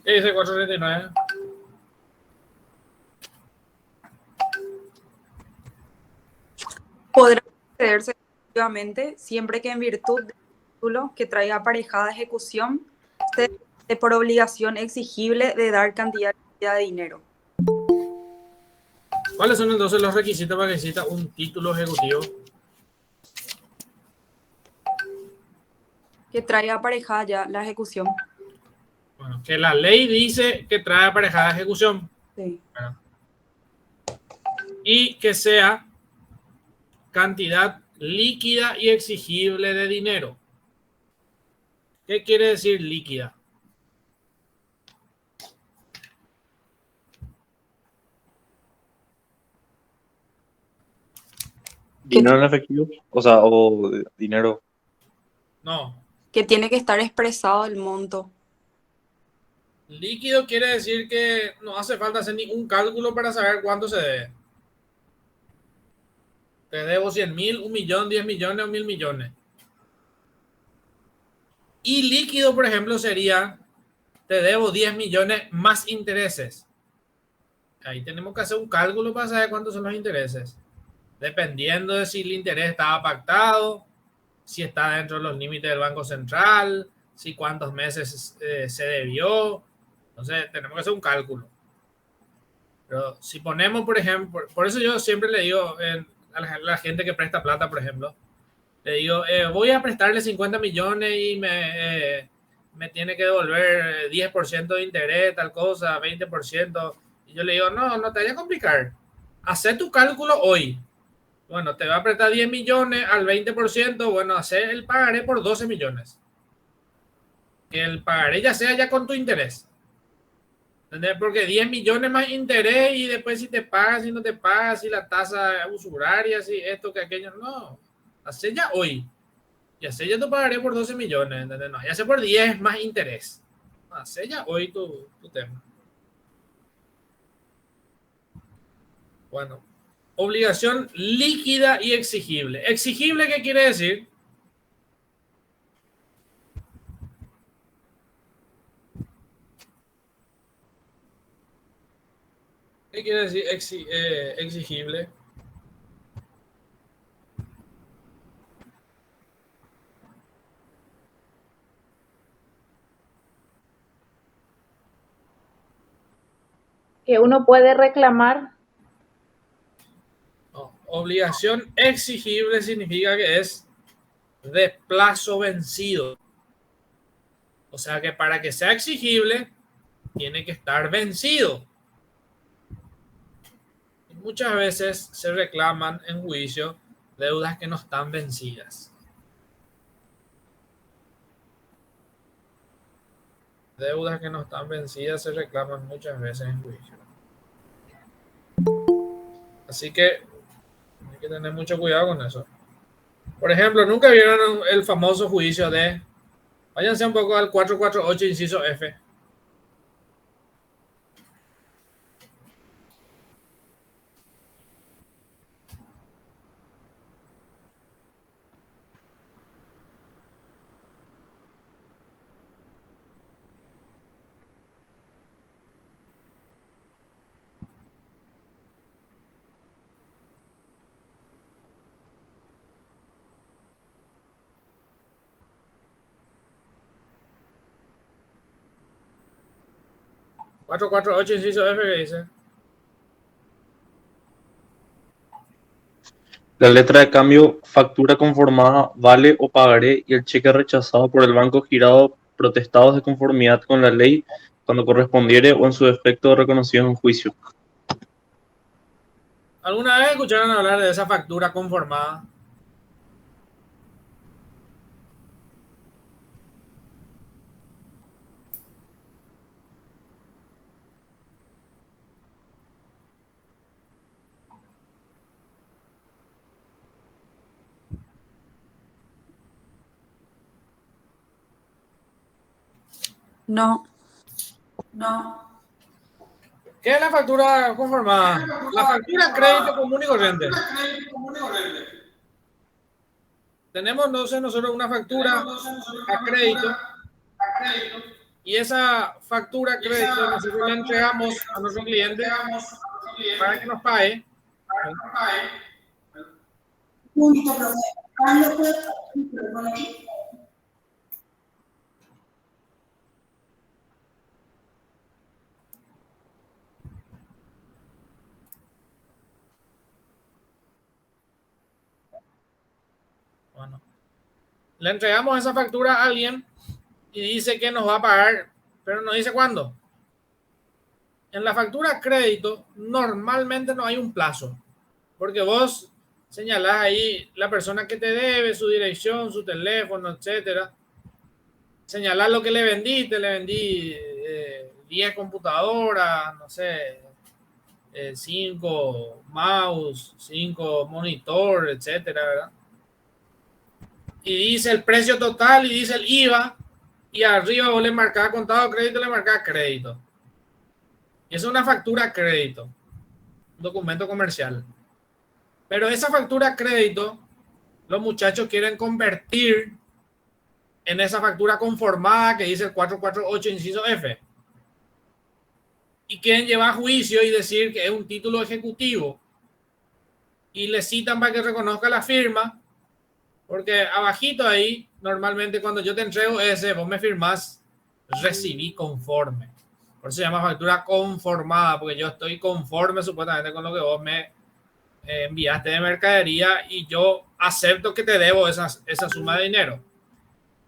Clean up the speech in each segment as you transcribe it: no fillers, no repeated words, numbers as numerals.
¿Qué dice 439? Podrá concederse efectivamente siempre que en virtud del título que traiga aparejada ejecución se dé por obligación exigible de dar cantidad de dinero. ¿Cuáles son entonces los requisitos para que exista un título ejecutivo? Que traiga aparejada ya la ejecución. Bueno, que la ley dice que trae aparejada ejecución. Sí. Bueno, y que sea cantidad líquida y exigible de dinero. ¿Qué quiere decir líquida? Que, Dinero en efectivo, o sea, o dinero. No. que tiene que estar expresado el monto. Líquido quiere decir que no hace falta hacer ningún cálculo para saber cuánto se debe. Te debo 100.000, 1.000.000, 10 millones o 1.000 millones. Y líquido, por ejemplo, sería te debo 10 millones más intereses. Ahí tenemos que hacer un cálculo para saber cuántos son los intereses. Dependiendo de si el interés estaba pactado, si está dentro de los límites del Banco Central, si cuántos meses se debió. Entonces, tenemos que hacer un cálculo. Pero si ponemos, por ejemplo, por eso yo siempre le digo a la gente que presta plata, por ejemplo, le digo, voy a prestarle 50 millones y me tiene que devolver 10% de interés, tal cosa, 20%. Y yo le digo, no, no te vayas a complicar. Haz tu cálculo hoy. Bueno, te va a prestar 10 millones al 20%, bueno, hacer el pagaré por 12 millones. Que el pagaré ya sea ya con tu interés. ¿Entendés? Porque 10 millones más interés y después si te pagas, si no te pagas, si la tasa usuraria, si esto, que aquello, no. Hace ya hoy. Y hace ya tu pagaré por 12 millones, ¿entendés? No, ya sé por 10 más interés. Hace ya hoy tu tema. Bueno, obligación líquida y exigible. ¿Exigible qué quiere decir? ¿Qué quiere decir exigible? Que uno puede reclamar. No, obligación exigible significa que es de plazo vencido. O sea que para que sea exigible, tiene que estar vencido. Y muchas veces se reclaman en juicio deudas que no están vencidas. Deudas que no están vencidas se reclaman muchas veces en juicio. Así que hay que tener mucho cuidado con eso. Por ejemplo, nunca vieron el famoso juicio de... Váyanse un poco al 448, inciso F. 448, inciso F, que dice... La letra de cambio, factura conformada, vale o pagaré y el cheque rechazado por el banco girado protestados de conformidad con la ley cuando correspondiere o en su defecto reconocido en juicio. ¿Alguna vez escucharon hablar de esa factura conformada? No. No. ¿Qué es la factura conformada? La factura crédito común y corriente. Tenemos entonces nosotros una factura a crédito Y esa factura crédito nosotros la entregamos a nuestro cliente para que nos pague. Bueno, le entregamos esa factura a alguien y dice que nos va a pagar, pero no dice cuándo. En la factura crédito normalmente no hay un plazo, porque vos señalás ahí la persona que te debe, su dirección, su teléfono, etcétera. Señalás lo que le vendiste, le vendí 10 computadoras, no sé, 5 mouse, 5 monitor, etcétera, ¿verdad? Y dice el precio total y dice el IVA, y arriba vos le marcás contado crédito, le marcás crédito. Y es una factura crédito, un documento comercial. Pero esa factura crédito, los muchachos quieren convertir en esa factura conformada que dice el 448 inciso F. Y quieren llevar a juicio y decir que es un título ejecutivo. Y le citan para que reconozca la firma. Porque abajito ahí, normalmente cuando yo te entrego ese, vos me firmás, recibí conforme. Por eso se llama factura conformada, porque yo estoy conforme supuestamente con lo que vos me enviaste de mercadería y yo acepto que te debo esa suma de dinero.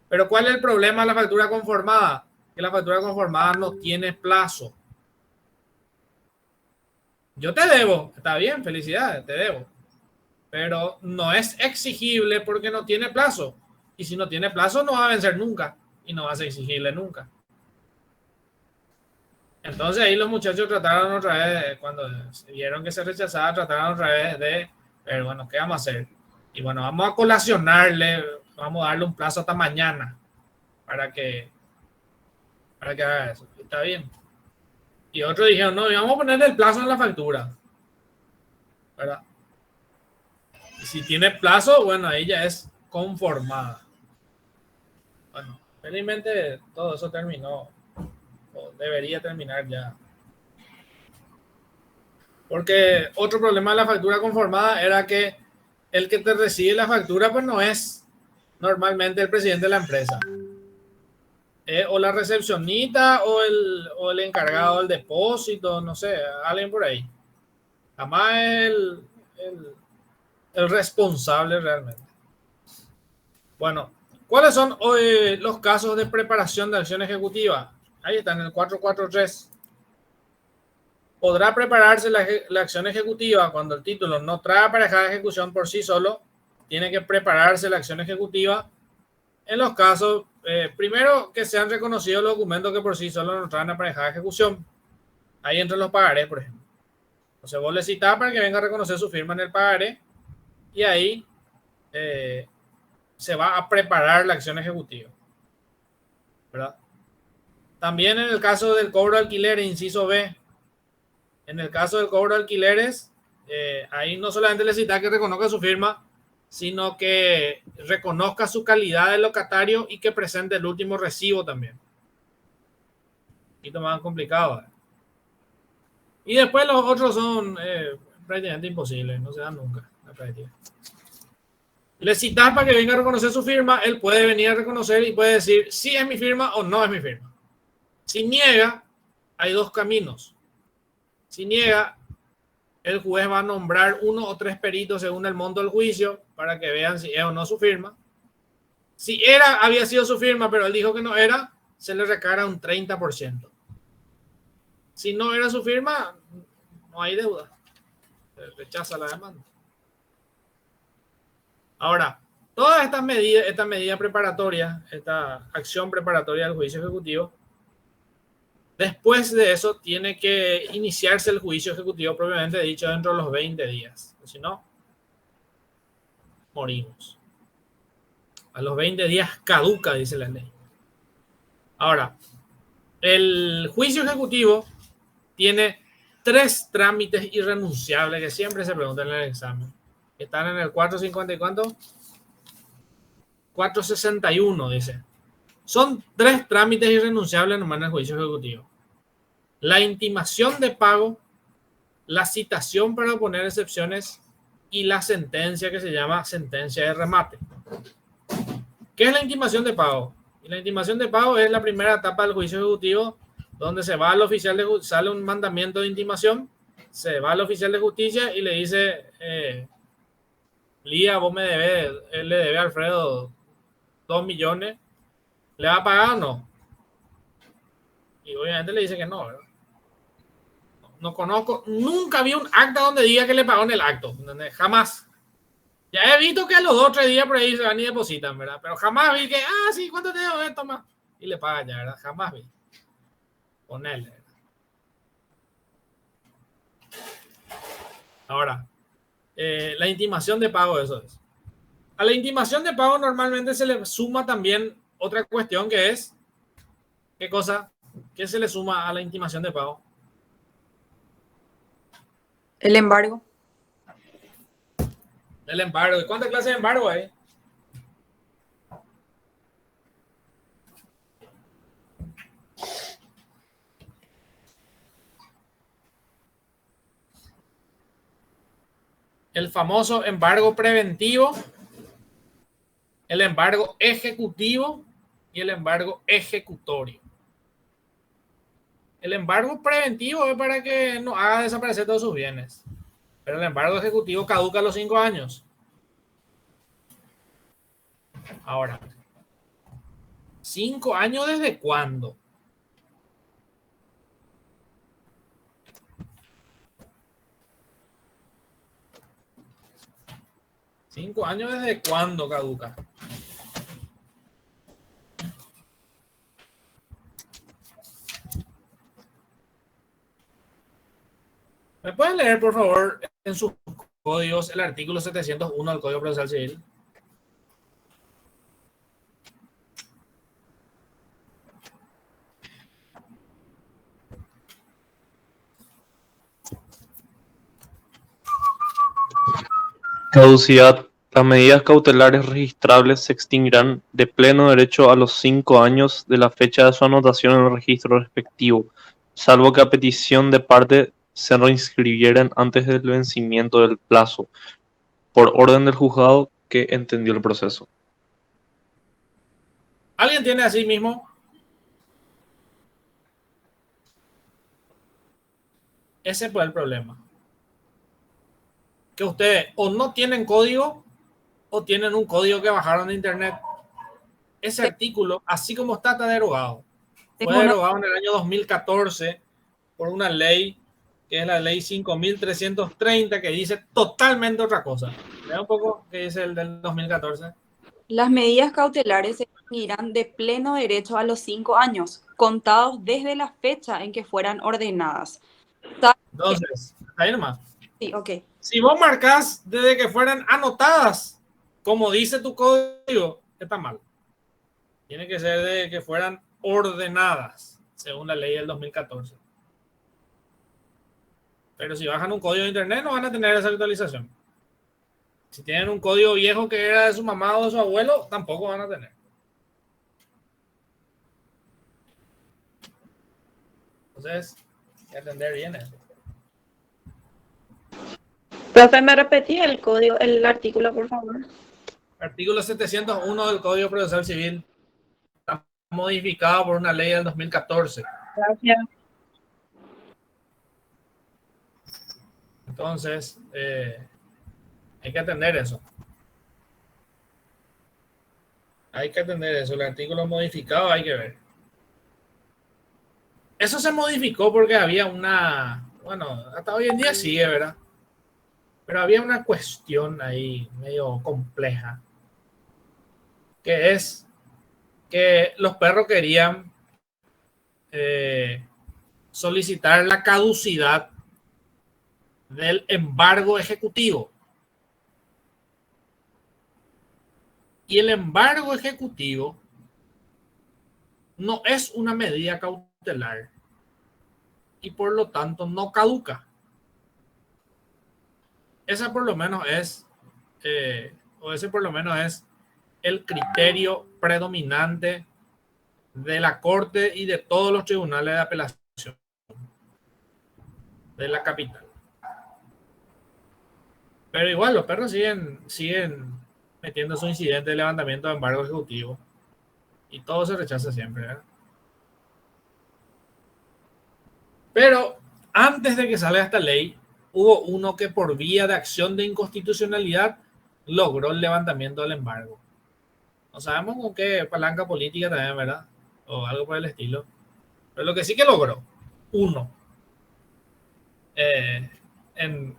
Pero ¿cuál es el problema de la factura conformada? Que la factura conformada no tiene plazo. Yo te debo, está bien, felicidades, te debo. Pero no es exigible porque no tiene plazo. Y si no tiene plazo, no va a vencer nunca. Y no vas a exigirle nunca. Entonces ahí los muchachos trataron otra vez, cuando vieron que se rechazaba, trataron otra vez de ver, bueno, ¿qué vamos a hacer? Y bueno, vamos a colacionarle, vamos a darle un plazo hasta mañana para que haga eso. Está bien. Y otros dijeron, no, vamos a ponerle el plazo en la factura. ¿Verdad? Y si tiene plazo, bueno, ahí ya es conformada. Bueno, felizmente todo eso terminó. O debería terminar ya. Porque otro problema de la factura conformada era que el que te recibe la factura, pues no es normalmente el presidente de la empresa. O la recepcionista o el encargado del depósito, no sé, alguien por ahí. Jamás el responsable realmente. Bueno, ¿cuáles son hoy los casos de preparación de acción ejecutiva? Ahí está en el 443. Podrá prepararse la acción ejecutiva cuando el título no trae aparejada ejecución por sí solo. Tiene que prepararse la acción ejecutiva en los casos, primero, que sean reconocidos los documentos que por sí solo no traen aparejada ejecución. Ahí entran los pagarés, por ejemplo. Entonces vos le citás para que venga a reconocer su firma en el pagaré y ahí se va a preparar la acción ejecutiva. ¿Verdad? También en el caso del cobro de alquileres, inciso B, en el caso del cobro de alquileres, ahí no solamente le cita que reconozca su firma, sino que reconozca su calidad de locatario y que presente el último recibo también. Un poquito más complicado, ¿verdad? Y después los otros son prácticamente imposibles, no se dan nunca la práctica. Le citas para que venga a reconocer su firma, él puede venir a reconocer y puede decir si es mi firma o no es mi firma. Si niega, hay dos caminos. Si niega, el juez va a nombrar 1 o 3 peritos según el monto del juicio para que vean si es o no su firma. Si había sido su firma, pero él dijo que no era, se le recarga un 30%. Si no era su firma, no hay deuda. Se rechaza la demanda. Ahora, todas estas medidas, esta medida preparatoria, esta acción preparatoria del juicio ejecutivo, después de eso tiene que iniciarse el juicio ejecutivo propiamente dicho dentro de los 20 días. Si no, morimos. A los 20 días caduca, dice la ley. Ahora, el juicio ejecutivo tiene 3 trámites irrenunciables que siempre se preguntan en el examen. Están en el 450 y ¿cuánto? 461, dice. Son 3 trámites irrenunciables nomás en el juicio ejecutivo: la intimación de pago, la citación para oponer excepciones y la sentencia que se llama sentencia de remate. ¿Qué es la intimación de pago? Y la intimación de pago es la primera etapa del juicio ejecutivo, donde se va al oficial de justicia, sale un mandamiento de intimación, se va al oficial de justicia y le dice, Lía, vos me debes, él le debe a Alfredo 2 millones, ¿le va a pagar o no? Y obviamente le dice que no, ¿verdad? No conozco, nunca vi un acta donde diga que le pagó en el acto, ¿entendés? Jamás. Ya he visto que a los 2 o 3 días por ahí se van y depositan, ¿verdad? Pero jamás vi que, sí, ¿cuánto te debo esto más? Y le pagan ya, ¿verdad? Jamás vi. Ponerle, ¿verdad? Ahora, la intimación de pago, eso es. A la intimación de pago normalmente se le suma también otra cuestión que es, ¿qué cosa? ¿Qué se le suma a la intimación de pago? El embargo. El embargo. ¿Y cuántas clases de embargo hay? El famoso embargo preventivo, el embargo ejecutivo y el embargo ejecutorio. El embargo preventivo es para que no haga desaparecer todos sus bienes, pero el embargo ejecutivo caduca a los 5 años. Ahora, ¿5 años desde cuándo? ¿5 años desde cuándo caduca? ¿Me pueden leer, por favor, en sus códigos el artículo 701 del Código Procesal Civil? Caducidad. Las medidas cautelares registrables se extinguirán de pleno derecho a los 5 años de la fecha de su anotación en el registro respectivo, salvo que a petición de parte se reinscribieran antes del vencimiento del plazo, por orden del juzgado que entendió el proceso. ¿Alguien tiene así mismo? Ese fue el problema. Que ustedes o no tienen código o tienen un código que bajaron de internet. Ese artículo, así como está derogado. Fue derogado en el año 2014 por una ley que es la ley 5.330, que dice totalmente otra cosa. Vea un poco qué dice el del 2014. Las medidas cautelares se extinguirán de pleno derecho a los 5 años, contados desde la fecha en que fueran ordenadas. Entonces, ahí nomás. Sí, ok. Si vos marcás desde que fueran anotadas, como dice tu código, está mal. Tiene que ser de que fueran ordenadas, según la ley del 2014. Pero si bajan un código de internet, no van a tener esa actualización. Si tienen un código viejo que era de su mamá o de su abuelo, tampoco van a tener. Entonces, hay que atender bien eso. Profe, ¿me repetí el código, el artículo, por favor? Artículo 701 del Código Procesal Civil está modificado por una ley del 2014. Gracias. Entonces, hay que atender eso. Hay que atender eso. El artículo modificado hay que ver. Eso se modificó porque había una... Bueno, hasta hoy en día sigue, ¿verdad? Pero había una cuestión ahí medio compleja, que es que los perros querían solicitar la caducidad del embargo ejecutivo. Y el embargo ejecutivo no es una medida cautelar y por lo tanto no caduca. Esa por lo menos es, ese por lo menos es el criterio predominante de la Corte y de todos los tribunales de apelación de la capital. Pero igual los perros siguen metiendo su incidente de levantamiento de embargo ejecutivo y todo se rechaza siempre, ¿verdad? Pero antes de que salga esta ley, hubo uno que por vía de acción de inconstitucionalidad logró el levantamiento del embargo. No sabemos con qué palanca política también, ¿verdad? O algo por el estilo. Pero lo que sí que logró, uno, en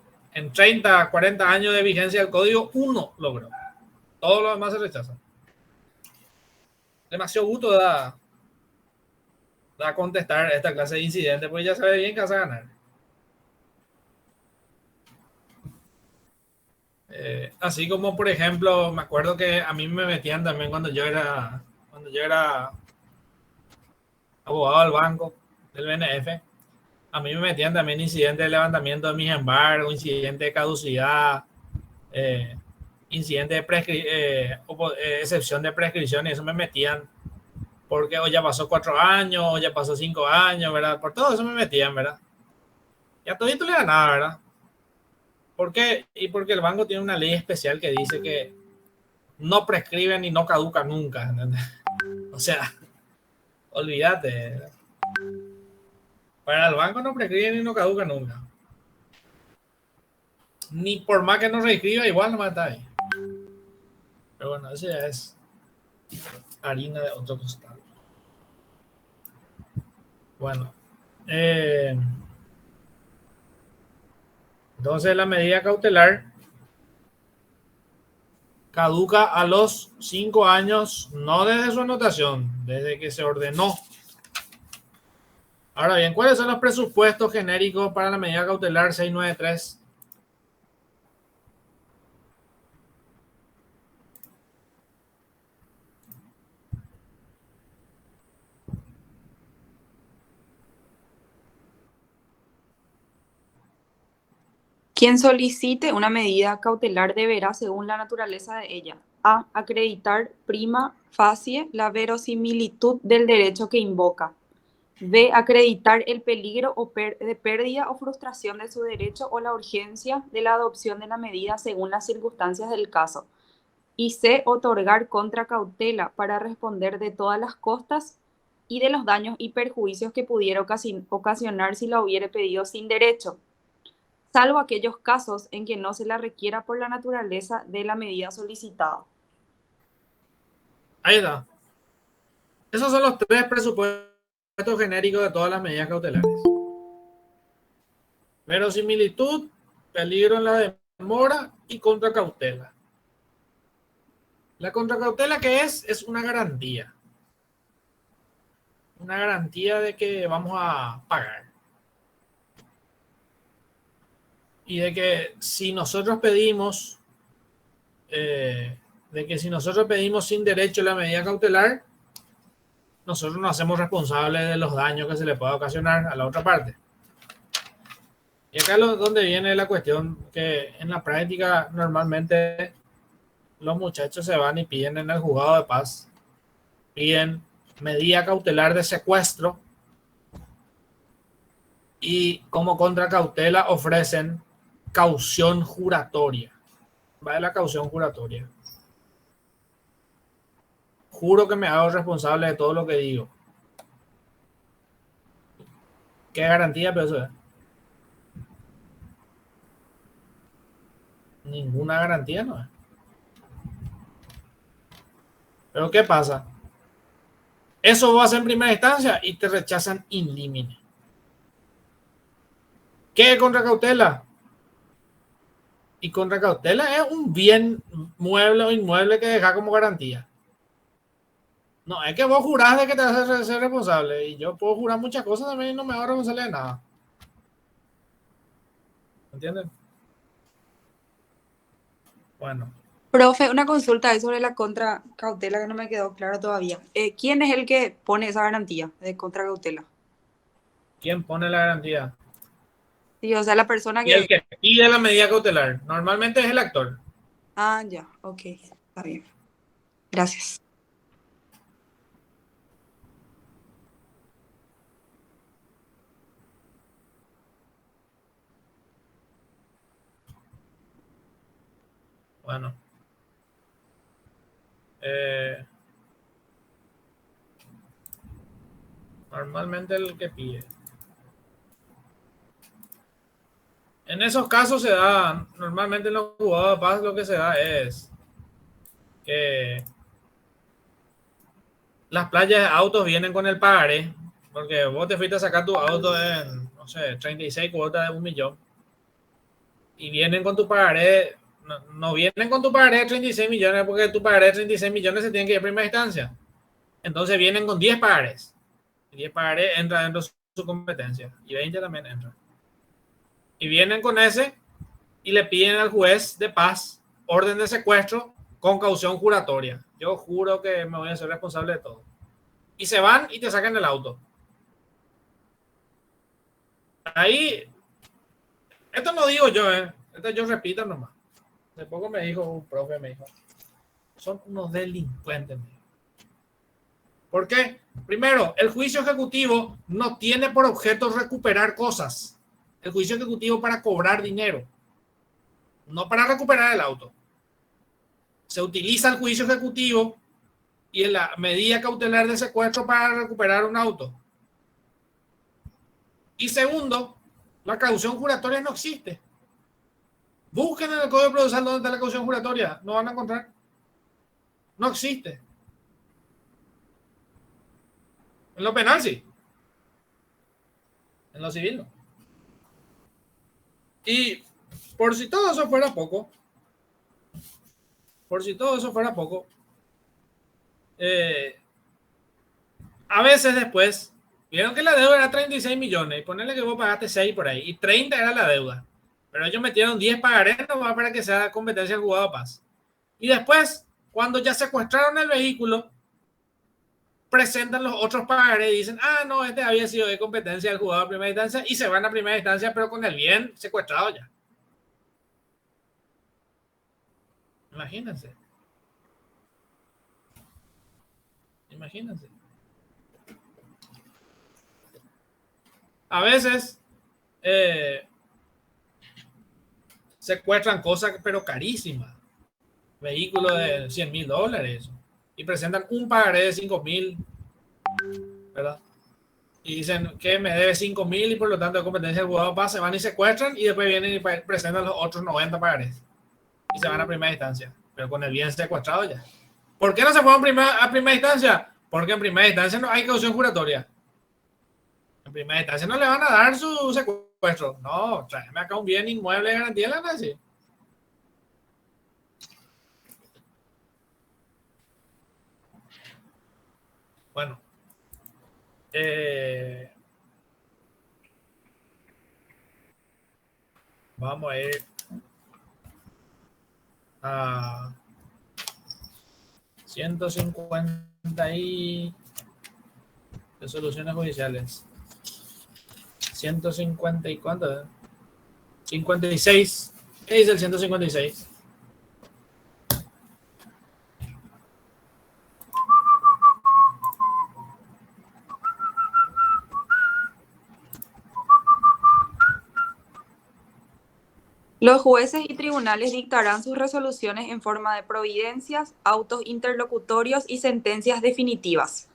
30, 40 años de vigencia del código, uno logró. Todo lo demás se rechaza. Demasiado gusto da contestar esta clase de incidentes, porque ya sabe bien que vas a ganar. Así como, por ejemplo, me acuerdo que a mí me metían también cuando yo era abogado del banco, del BNF. A mí me metían también incidentes de levantamiento de mis embargos, incidentes de caducidad, incidentes de excepción de prescripción, y eso me metían porque o ya pasó 4 años, o ya pasó 5 años, ¿verdad? Por todo eso me metían, ¿verdad? Y a todito le ganaba, ¿verdad? ¿Por qué? Y porque el banco tiene una ley especial que dice que no prescribe ni no caduca nunca, ¿entendés? O sea, olvídate, ¿verdad? Para el banco no prescribe ni no caduca nunca. Ni por más que no reescriba, igual no está ahí. Pero bueno, eso ya es harina de otro costal. Bueno, entonces la medida cautelar caduca a los 5 años, no desde su anotación, desde que se ordenó. Ahora bien, ¿cuáles son los presupuestos genéricos para la medida cautelar 693? Quien solicite una medida cautelar deberá, según la naturaleza de ella, a. Acreditar prima facie la verosimilitud del derecho que invoca. B. Acreditar el peligro de pérdida o frustración de su derecho o la urgencia de la adopción de la medida según las circunstancias del caso. Y C. Otorgar contracautela para responder de todas las costas y de los daños y perjuicios que pudiera ocasionar si la hubiere pedido sin derecho, salvo aquellos casos en que no se la requiera por la naturaleza de la medida solicitada. Ahí está. Esos son los 3 presupuestos genéricos de todas las medidas cautelares. Verosimilitud, peligro en la demora y contracautela. La contracautela, ¿qué es? Es una garantía. Una garantía de que vamos a pagar. Y de que si nosotros pedimos sin derecho la medida cautelar, nosotros nos hacemos responsables de los daños que se le pueda ocasionar a la otra parte. Y acá es donde viene la cuestión, que en la práctica normalmente los muchachos se van y piden en el juzgado de paz, piden medida cautelar de secuestro y como contracautela ofrecen caución juratoria. Va de la caución juratoria. Juro que me hago responsable de todo lo que digo. ¿Qué garantía? Pero eso es. Ninguna garantía no es. Pero ¿qué pasa? Eso va a ser en primera instancia y te rechazan in limine. ¿Qué es contracautela? Y contracautela es un bien mueble o inmueble que deja como garantía. No, es que vos jurás de que te vas a ser responsable. Y yo puedo jurar muchas cosas también y no me hago responsable de nada. ¿Entienden? Bueno. Profe, una consulta ahí sobre la contracautela que no me quedó claro todavía. ¿Quién es el que pone esa garantía de contracautela? ¿Quién pone la garantía? Sí, o sea, la persona Y el que pide la medida cautelar. Normalmente es el actor. Ah, ya, ok, está bien. Gracias. Bueno. Normalmente el que pide. En esos casos se da, normalmente en los jugados de paz lo que se da es que las playas de autos vienen con el pagaré, porque vos te fuiste a sacar tu auto en, no sé, 36 cuotas de 1 millón. Y vienen con tu pagaré, no vienen con tu pagaré de 36 millones, porque tu pagaré de 36 millones se tiene que ir a primera instancia. Entonces vienen con 10 pagarés. Y 10 pagarés entra dentro de su competencia. Y 20 también entra. Y vienen con ese y le piden al juez de paz orden de secuestro con caución juratoria. Yo juro que me voy a hacer responsable de todo. Y se van y te sacan el auto. Ahí, esto no digo yo, esto yo repito nomás. Hace poco me dijo un profe, me dijo, son unos delincuentes. ¿Por qué? Primero, el juicio ejecutivo no tiene por objeto recuperar cosas. El juicio ejecutivo para cobrar dinero, no para recuperar el auto. Se utiliza el juicio ejecutivo y la medida cautelar de secuestro para recuperar un auto. Y segundo, la caución juratoria no existe. Busquen en el Código Procesal dónde está la caución juratoria. No van a encontrar. No existe. En lo penal sí. En lo civil no. Y por si todo eso fuera poco, a veces después, vieron que la deuda era 36 millones y ponerle que vos pagaste 6 por ahí y 30 era la deuda. Pero ellos metieron 10 pagarés nomás para que sea competencia del juzgado de paz. Y después, cuando ya secuestraron el vehículo, presentan los otros pagarés y dicen, no, este había sido de competencia del juzgado de primera instancia y se van a primera instancia, pero con el bien secuestrado ya. Imagínense. A veces secuestran cosas, pero carísimas. Vehículos de $100,000 y presentan un pagaré de 5,000, ¿verdad? Y dicen que me debe 5,000 y por lo tanto de competencia del juzgado de paz, se van y secuestran y después vienen y presentan los otros 90 pagarés y se van a primera instancia, pero con el bien secuestrado ya. ¿Por qué no se fueron a primera instancia? Porque en primera instancia no hay caución juratoria. En primera instancia no le van a dar su secuestro. No, tráeme acá un bien inmueble de garantía de la nación. Bueno. Vamos a ir a 150 y resoluciones judiciales. 150 y ¿cuánto? 56. ¿Qué dice el 156? Los jueces y tribunales dictarán sus resoluciones en forma de providencias, autos interlocutorios y sentencias definitivas.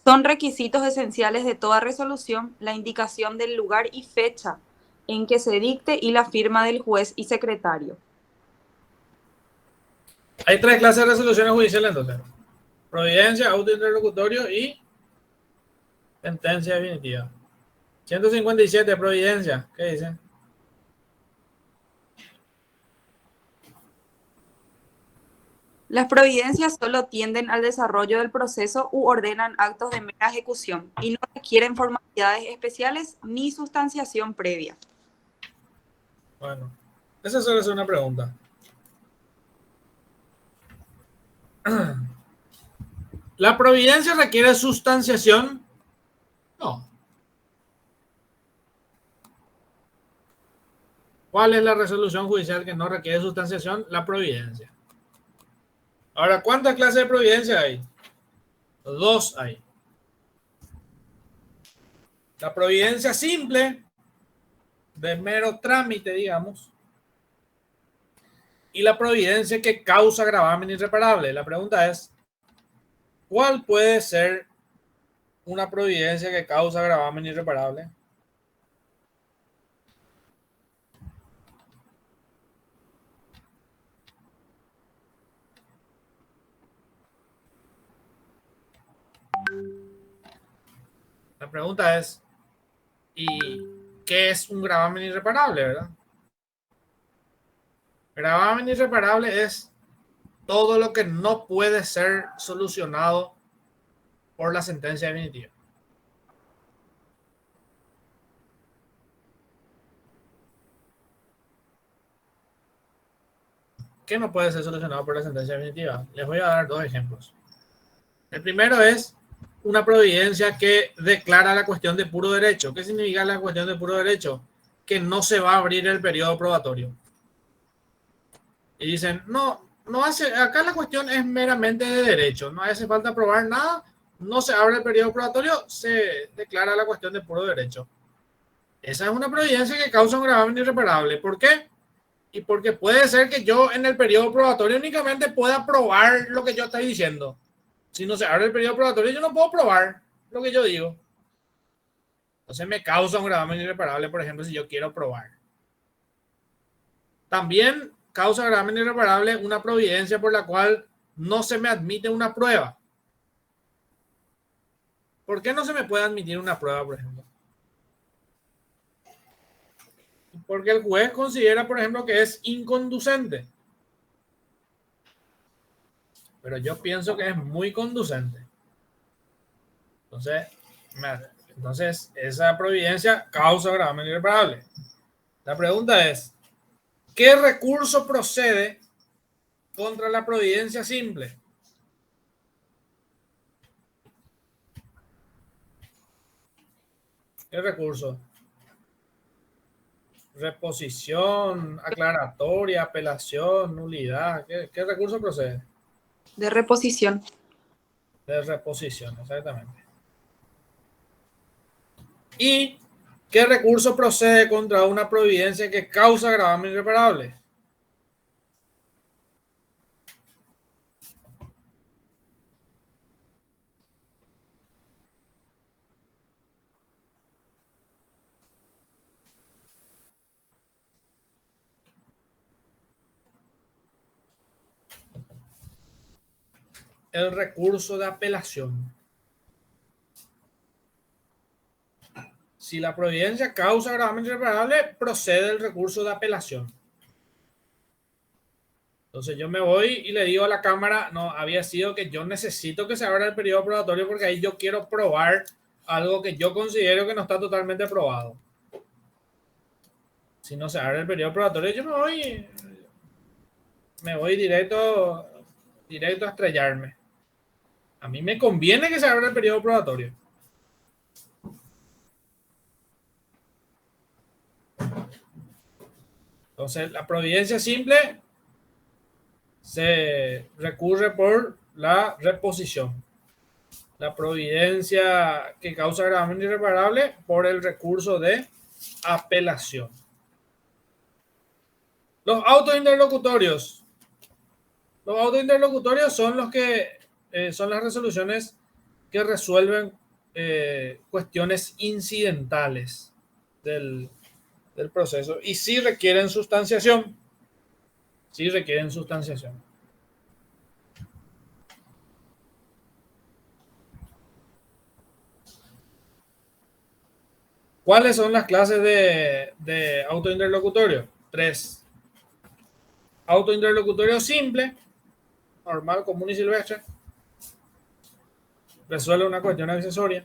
Son requisitos esenciales de toda resolución la indicación del lugar y fecha en que se dicte y la firma del juez y secretario. Hay 3 clases de resoluciones judiciales entonces. Providencia, auto interlocutorio y sentencia definitiva. 157, providencia. ¿Qué dice? Las providencias solo tienden al desarrollo del proceso u ordenan actos de mera ejecución y no requieren formalidades especiales ni sustanciación previa. Bueno, esa solo es una pregunta. ¿La providencia requiere sustanciación? No. ¿Cuál es la resolución judicial que no requiere sustanciación? La providencia. Ahora, ¿cuántas clases de providencia hay? 2 hay. La providencia simple, de mero trámite, digamos. y la providencia que causa gravamen irreparable. La pregunta es, ¿cuál puede ser una providencia que causa gravamen irreparable? La pregunta es, ¿y qué es un gravamen irreparable, verdad? Gravamen irreparable es todo lo que no puede ser solucionado por la sentencia definitiva. ¿Qué no puede ser solucionado por la sentencia definitiva? Les voy a dar dos ejemplos. El primero es una providencia que declara la cuestión de puro derecho. ¿Qué significa la cuestión de puro derecho? Que no se va a abrir el periodo probatorio. Y dicen, no, no hace, acá la cuestión es meramente de derecho, no hace falta probar nada, no se abre el periodo probatorio, se declara la cuestión de puro derecho. Esa es una providencia que causa un gravamen irreparable. ¿Por qué? Y porque puede ser que yo en el periodo probatorio únicamente pueda probar lo que yo estoy diciendo. Si no se abre el periodo probatorio, yo no puedo probar lo que yo digo. Entonces me causa un gravamen irreparable, por ejemplo, si yo quiero probar. También causa gravamen irreparable una providencia por la cual no se me admite una prueba. ¿Por qué no se me puede admitir una prueba, por ejemplo? Porque el juez considera, por ejemplo, que es inconducente. Pero yo pienso que es muy conducente. Entonces esa providencia causa gravamen irreparable. La pregunta es, ¿qué recurso procede contra la providencia simple? ¿Qué recurso? Reposición, aclaratoria, apelación, nulidad. ¿Qué recurso procede? De reposición. De reposición, exactamente. ¿Y qué recurso procede contra una providencia que causa gravamen irreparable? El recurso de apelación. Si la providencia causa gravamen irreparable, procede el recurso de apelación. Entonces yo me voy y le digo a la Cámara, no, había sido que yo necesito que se abra el periodo probatorio porque ahí yo quiero probar algo que yo considero que no está totalmente probado. Si no se abre el periodo probatorio, yo me voy directo a estrellarme. A mí me conviene que se abra el periodo probatorio. Entonces, la providencia simple se recurre por la reposición. La providencia que causa gravamen irreparable por el recurso de apelación. Los autos interlocutorios. Los autos interlocutorios son los que son las resoluciones que resuelven cuestiones incidentales del proceso y sí requieren sustanciación. Sí requieren sustanciación. ¿Cuáles son las clases de auto interlocutorio? 3. Auto interlocutorio simple, normal, común y silvestre. Resuelve una cuestión accesoria.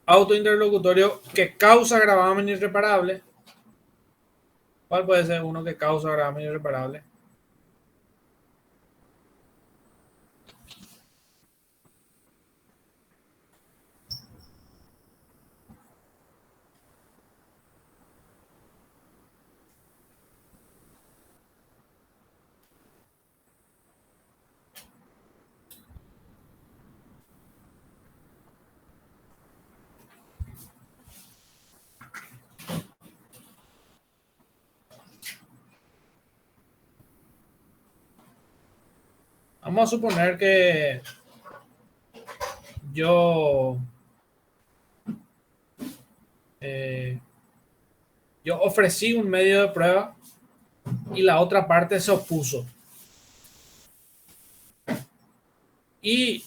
Auto interlocutorio que causa gravamen irreparable. ¿Cuál puede ser uno que causa gravamen irreparable? Vamos a suponer que yo ofrecí un medio de prueba y la otra parte se opuso. Y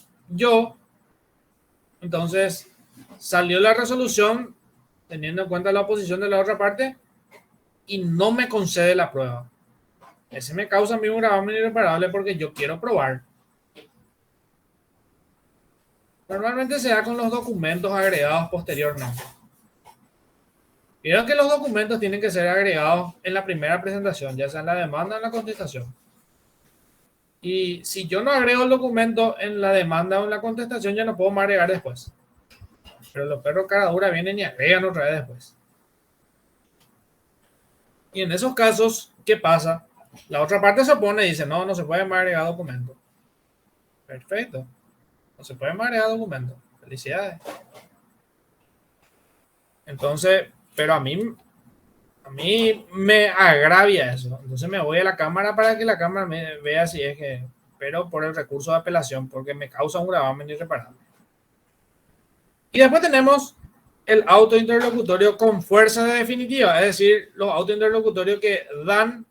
entonces, salió la resolución teniendo en cuenta la oposición de la otra parte y no me concede la prueba. Ese me causa a mí un gravamen irreparable porque yo quiero probar. Normalmente se da con los documentos agregados posteriormente. Vieron que los documentos tienen que ser agregados en la primera presentación, ya sea en la demanda o en la contestación. Y si yo no agrego el documento en la demanda o en la contestación, ya no puedo más agregar después. Pero los perros cara dura vienen y agregan otra vez después. Y en esos casos, ¿qué pasa? La otra parte se opone y dice, no se puede más agregar documento. Perfecto. No se puede más agregar documento. Felicidades. Entonces, pero a mí me agravia eso. Entonces me voy a la cámara para que la cámara me vea si es que, pero por el recurso de apelación, porque me causa un gravamen irreparable. Y después tenemos el auto interlocutorio con fuerza de definitiva, es decir, los autos interlocutorios que dan,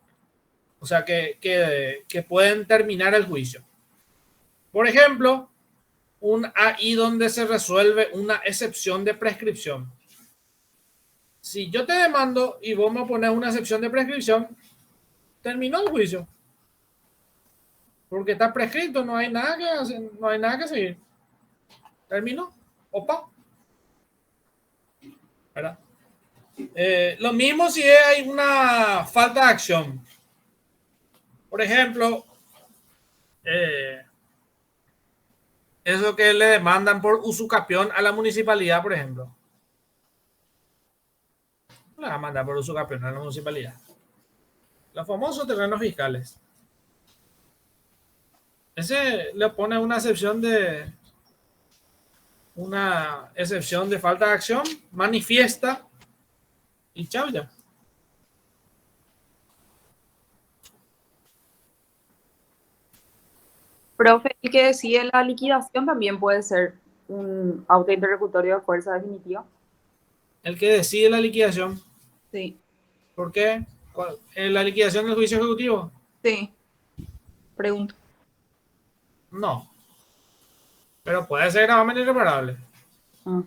o sea, que pueden terminar el juicio. Por ejemplo, un AI donde se resuelve una excepción de prescripción. Si yo te demando y vos me pones una excepción de prescripción, terminó el juicio. Porque está prescrito, no hay nada que hacer, no hay nada que seguir. Terminó. Opa. ¿Verdad? Lo mismo si hay una falta de acción. Por ejemplo, eso que le demandan por usucapión a la municipalidad, por ejemplo. Le va a mandar por usucapión a la municipalidad. Los famosos terrenos fiscales. Ese le pone una excepción de falta de acción, manifiesta y chao ya. Profe, el que decide la liquidación también puede ser un auto interlocutorio de fuerza definitiva. El que decide la liquidación. Sí. ¿Por qué? ¿La liquidación del juicio ejecutivo? Sí. Pregunto. No. Pero puede ser gravamen irreparable. Ah.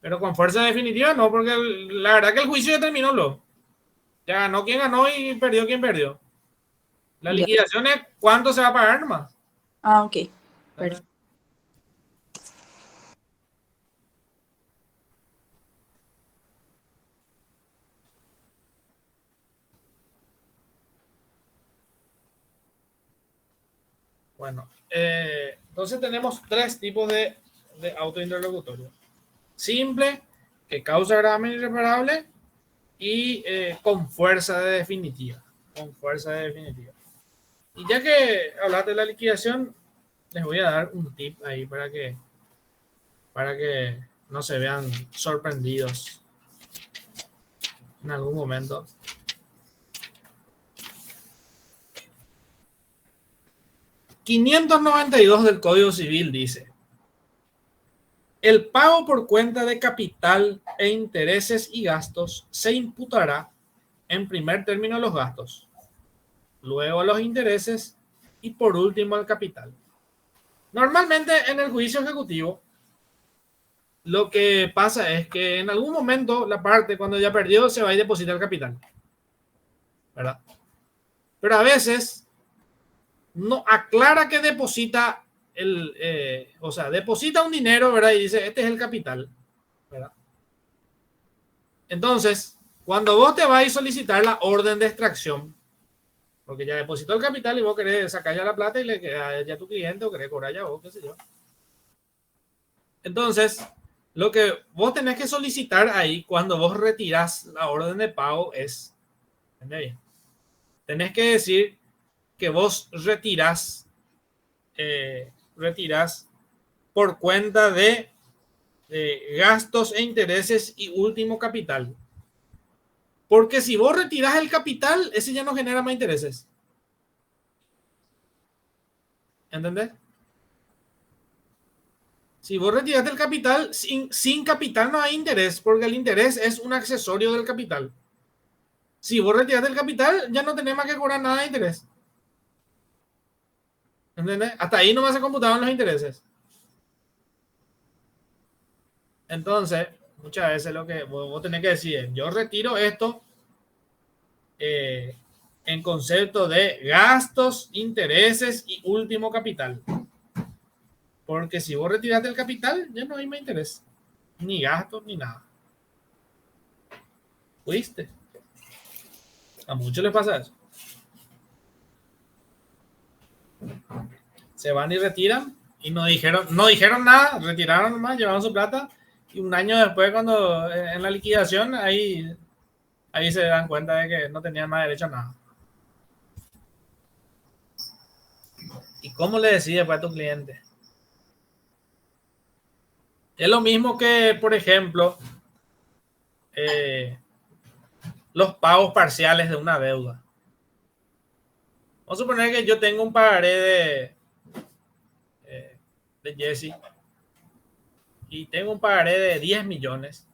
Pero con fuerza definitiva no, porque la verdad que el juicio ya terminó. Ya ganó quien ganó y perdió quien perdió. La liquidación es cuánto se va a pagar nomás. Ah, ok. Perfecto. Bueno, entonces tenemos tres tipos de autointerlocutorio. Simple, que causa gravamen irreparable, y con fuerza de definitiva. Con fuerza de definitiva. Y ya que hablaste de la liquidación, les voy a dar un tip ahí para que no se vean sorprendidos en algún momento. ...592 del Código Civil dice: el pago por cuenta de capital e intereses y gastos se imputará en primer término los gastos, luego los intereses y por último el capital. Normalmente en el juicio ejecutivo lo que pasa es que en algún momento la parte, cuando ya perdió, se va a ir a depositar el capital, ¿verdad? Pero a veces no aclara que deposita deposita un dinero, ¿verdad? Y dice, este es el capital, ¿verdad? Entonces, cuando vos te vas a solicitar la orden de extracción, porque ya depositó el capital y vos querés sacar ya la plata y le queda ya a tu cliente o querés cobrar ya vos, qué sé yo. Entonces, lo que vos tenés que solicitar ahí cuando vos retirás la orden de pago es, ¿entendés bien? Tenés que decir que vos retirás por cuenta de gastos e intereses y último capital. Porque si vos retirás el capital, ese ya no genera más intereses. ¿Entendés? Si vos retiraste el capital, sin capital no hay interés, porque el interés es un accesorio del capital. Si vos retiraste el capital, ya no tenés más que cobrar nada de interés. ¿Entendés? Hasta ahí nomás se computaban los intereses. Entonces, muchas veces lo que vos tenés que decir es, yo retiro esto en concepto de gastos, intereses y último capital. Porque si vos retiraste el capital, ya no hay más interés. Ni gastos, ni nada. ¿Fuiste? A muchos les pasa eso. Se van y retiran y no dijeron nada, retiraron nomás, llevaron su plata y un año después cuando en la liquidación ahí se dan cuenta de que no tenían más derecho a nada. ¿Y cómo le decís después a tu cliente? Es lo mismo que, por ejemplo, los pagos parciales de una deuda. Vamos a suponer que yo tengo un pagaré de Jesse y tengo un pagaré de 10 millones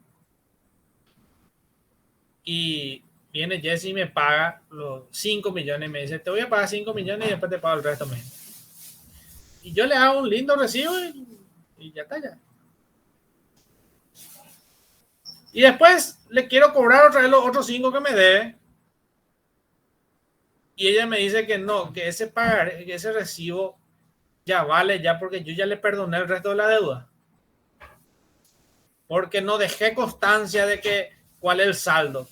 y viene Jesse y me paga los 5 millones y me dice, te voy a pagar 5 millones y después te pago el resto. Y yo le hago un lindo recibo y ya está ya. Y después le quiero cobrar otra vez los otros 5 que me debe. Y ella me dice que no, que ese pagaré, que ese recibo ya vale ya porque yo ya le perdoné el resto de la deuda. Porque no dejé constancia de que cuál es el saldo.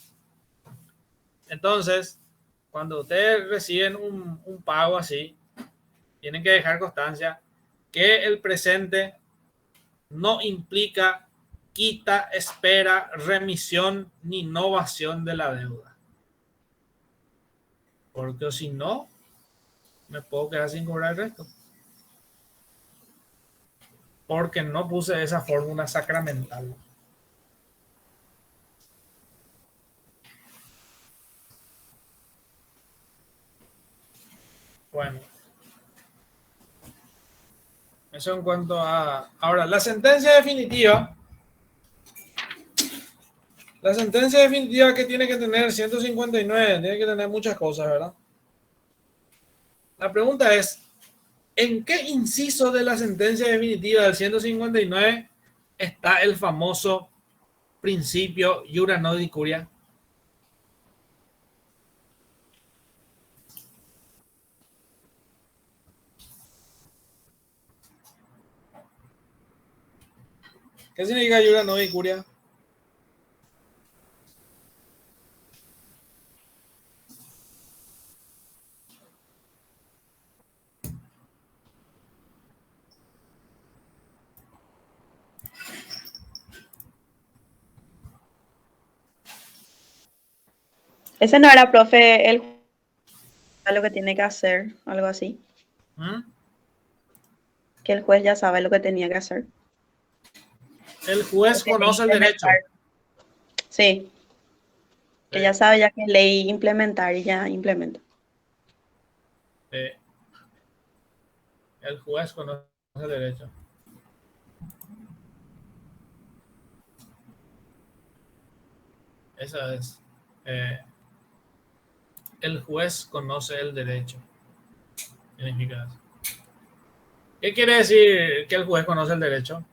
Entonces, cuando ustedes reciben un pago así, tienen que dejar constancia que el presente no implica quita, espera, remisión ni novación de la deuda. Porque si no, me puedo quedar sin cobrar el resto. Porque no puse esa fórmula sacramental. Bueno. Eso en cuanto a... Ahora, la sentencia definitiva. La sentencia definitiva que tiene que tener 159, tiene que tener muchas cosas, ¿verdad? La pregunta es, ¿en qué inciso de la sentencia definitiva del 159 está el famoso principio iura non dicuria? ¿Qué significa iura non dicuria? Ese no era, profe, el lo que tiene que hacer, algo así. Que el juez ya sabe lo que tenía que hacer. El juez conoce el derecho. Sí. Que ya sabe ya que ley implementar y ya implementa. El juez conoce el derecho. Esa es. El juez conoce el derecho. Significa eso. ¿Qué quiere decir que el juez conoce el derecho?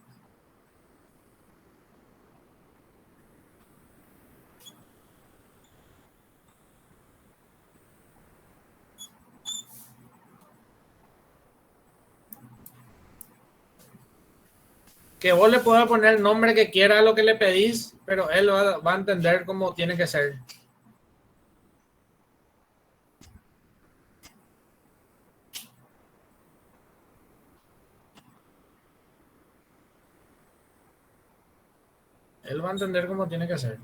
Que vos le puedas poner el nombre que quiera a lo que le pedís, pero él va a entender cómo tiene que ser. Él va a entender cómo tiene que ser.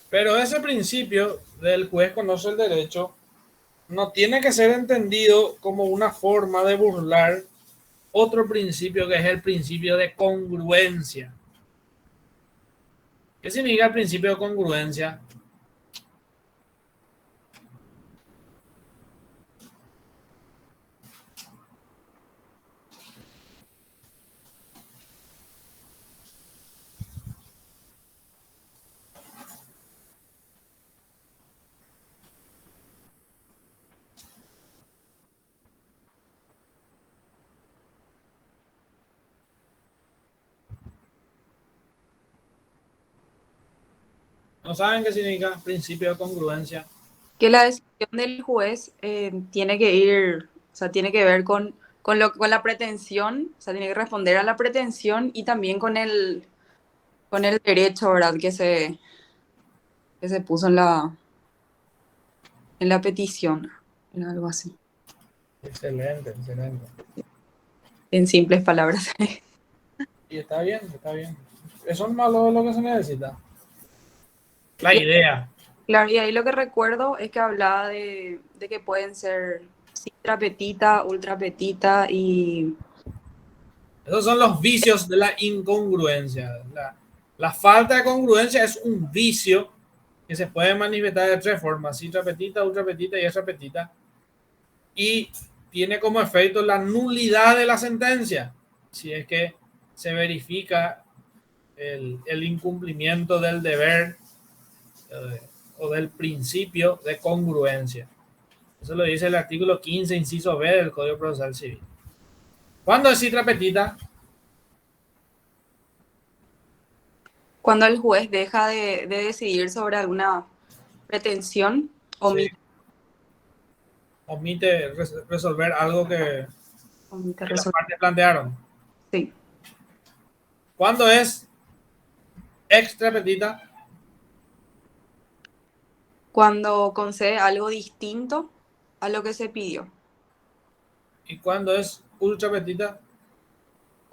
Pero ese principio del juez conoce el derecho no tiene que ser entendido como una forma de burlar otro principio que es el principio de congruencia. ¿Qué significa el principio de congruencia? ¿No saben qué significa principio de congruencia? Que la decisión del juez tiene que ir, o sea, tiene que ver con la pretensión, o sea, tiene que responder a la pretensión y también con el derecho, ¿verdad? Que se puso en la petición, en algo así, Excelente, excelente. en simples palabras. Y está bien, está bien. Eso es malo lo que se necesita. La idea. Claro, y ahí lo que recuerdo es que hablaba de que pueden ser citrapetita, ultrapetita y Esos son los vicios de la incongruencia. La falta de congruencia es un vicio que se puede manifestar de tres formas: citrapetita, ultrapetita y extrapetita. Y tiene como efecto la nulidad de la sentencia, si es que se verifica el incumplimiento del deber o del principio de congruencia. Eso lo dice el artículo 15, inciso B del Código Procesal Civil. ¿Cuándo es citrapetita? cuando el juez deja de decidir sobre alguna pretensión, Sí, omite, omite resolver algo omite que las resolver. partes plantearon. Sí. ¿Cuándo es extrapetita? Cuando concede algo distinto a lo que se pidió. ¿Y cuándo es ultrapetita?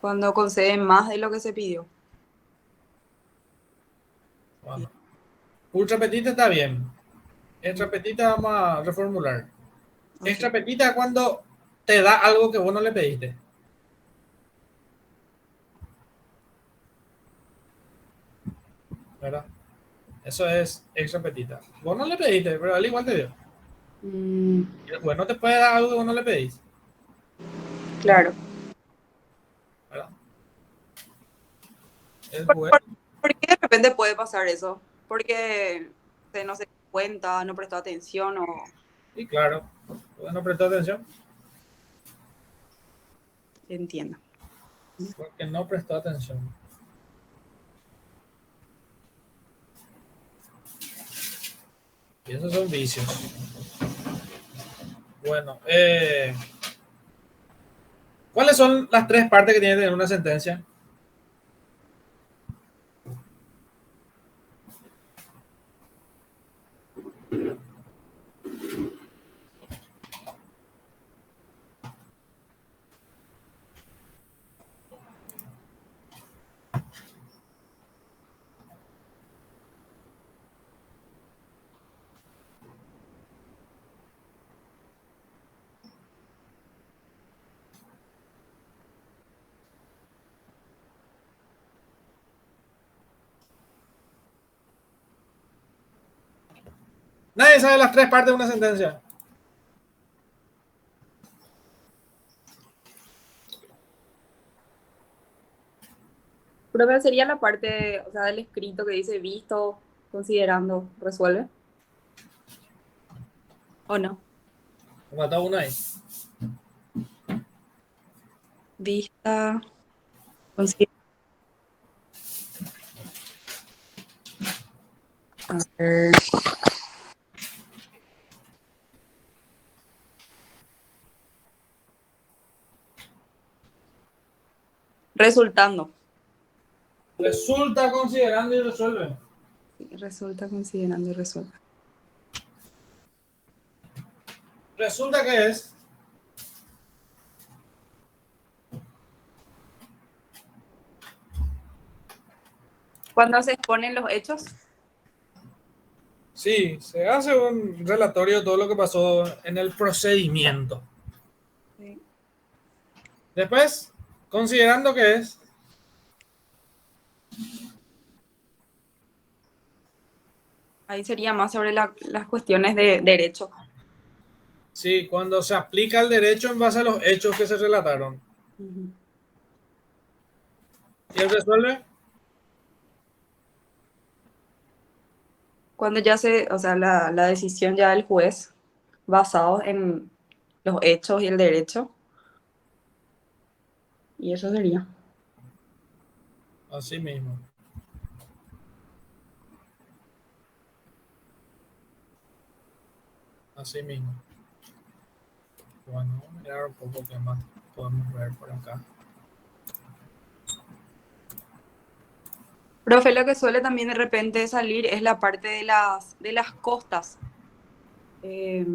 Cuando concede más de lo que se pidió. Bueno, ultrapetita está bien. Extrapetita vamos a reformular. Ok. Extrapetita es cuando te da algo que vos no le pediste. ¿Verdad? Eso es extrapetita. Vos no le pediste, pero al igual te dio. Mm, Y el juez no te puede dar algo que vos no le pedís. claro. ¿Verdad? El ¿Por, juez, por- por qué de repente puede pasar eso? Porque no se dio cuenta, no prestó atención o y claro, el juez no prestó atención entiendo. porque no prestó atención. Y esos son vicios. Bueno, ¿cuáles son las tres partes que tiene que tener una sentencia? Nadie sabe las tres partes de una sentencia. Creo que sería la parte, o sea, del escrito que dice visto, considerando, resuelve. ¿O no? Mató uno ahí. Vista, considerando. A ver. Resultando. Resulta, considerando y resuelve. Resulta, considerando y resuelve. Resulta que es Cuando se exponen los hechos, sí, se hace un relatorio de todo lo que pasó en el procedimiento. sí. Después, considerando que es Ahí sería más sobre las cuestiones de derecho. sí, cuando se aplica el derecho en base a los hechos que se relataron. Ujú. ¿Y él resuelve? Cuando ya o sea, la decisión ya del juez, basado en los hechos y el derecho, y eso sería. Así mismo. Así mismo. Bueno, vamos a mirar un poco qué más podemos ver por acá. Profe, lo que suele también de repente salir es la parte de las costas. Eh,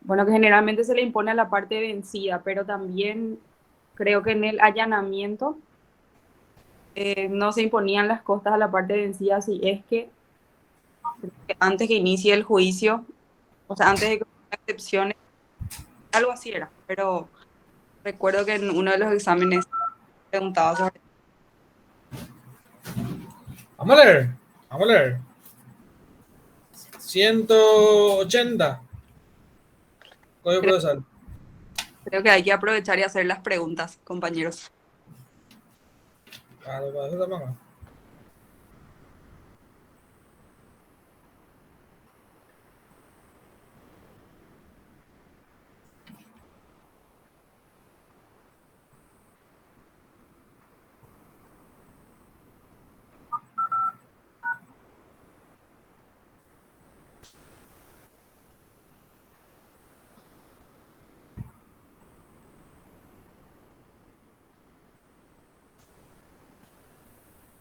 bueno, que generalmente se le impone a la parte vencida, pero también creo que en el allanamiento no se imponían las costas a la parte vencida, si es que antes que inicie el juicio, o sea, antes de que hubiera excepciones, algo así era, pero recuerdo que en uno de los exámenes preguntaba sobre... Vamos a leer. Vamos a leer. 180. Código Creo, procesal. creo que hay que aprovechar y hacer las preguntas, compañeros. Claro, para eso estamos acá.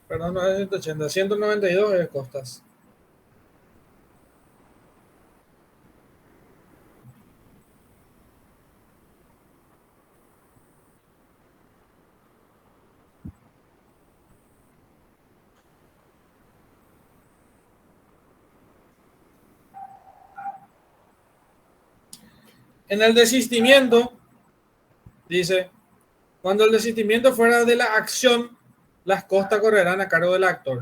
Perdón, no es 180. 192 es costas. En el desistimiento, dice, cuando el desistimiento fuera de la acción, las costas correrán a cargo del actor.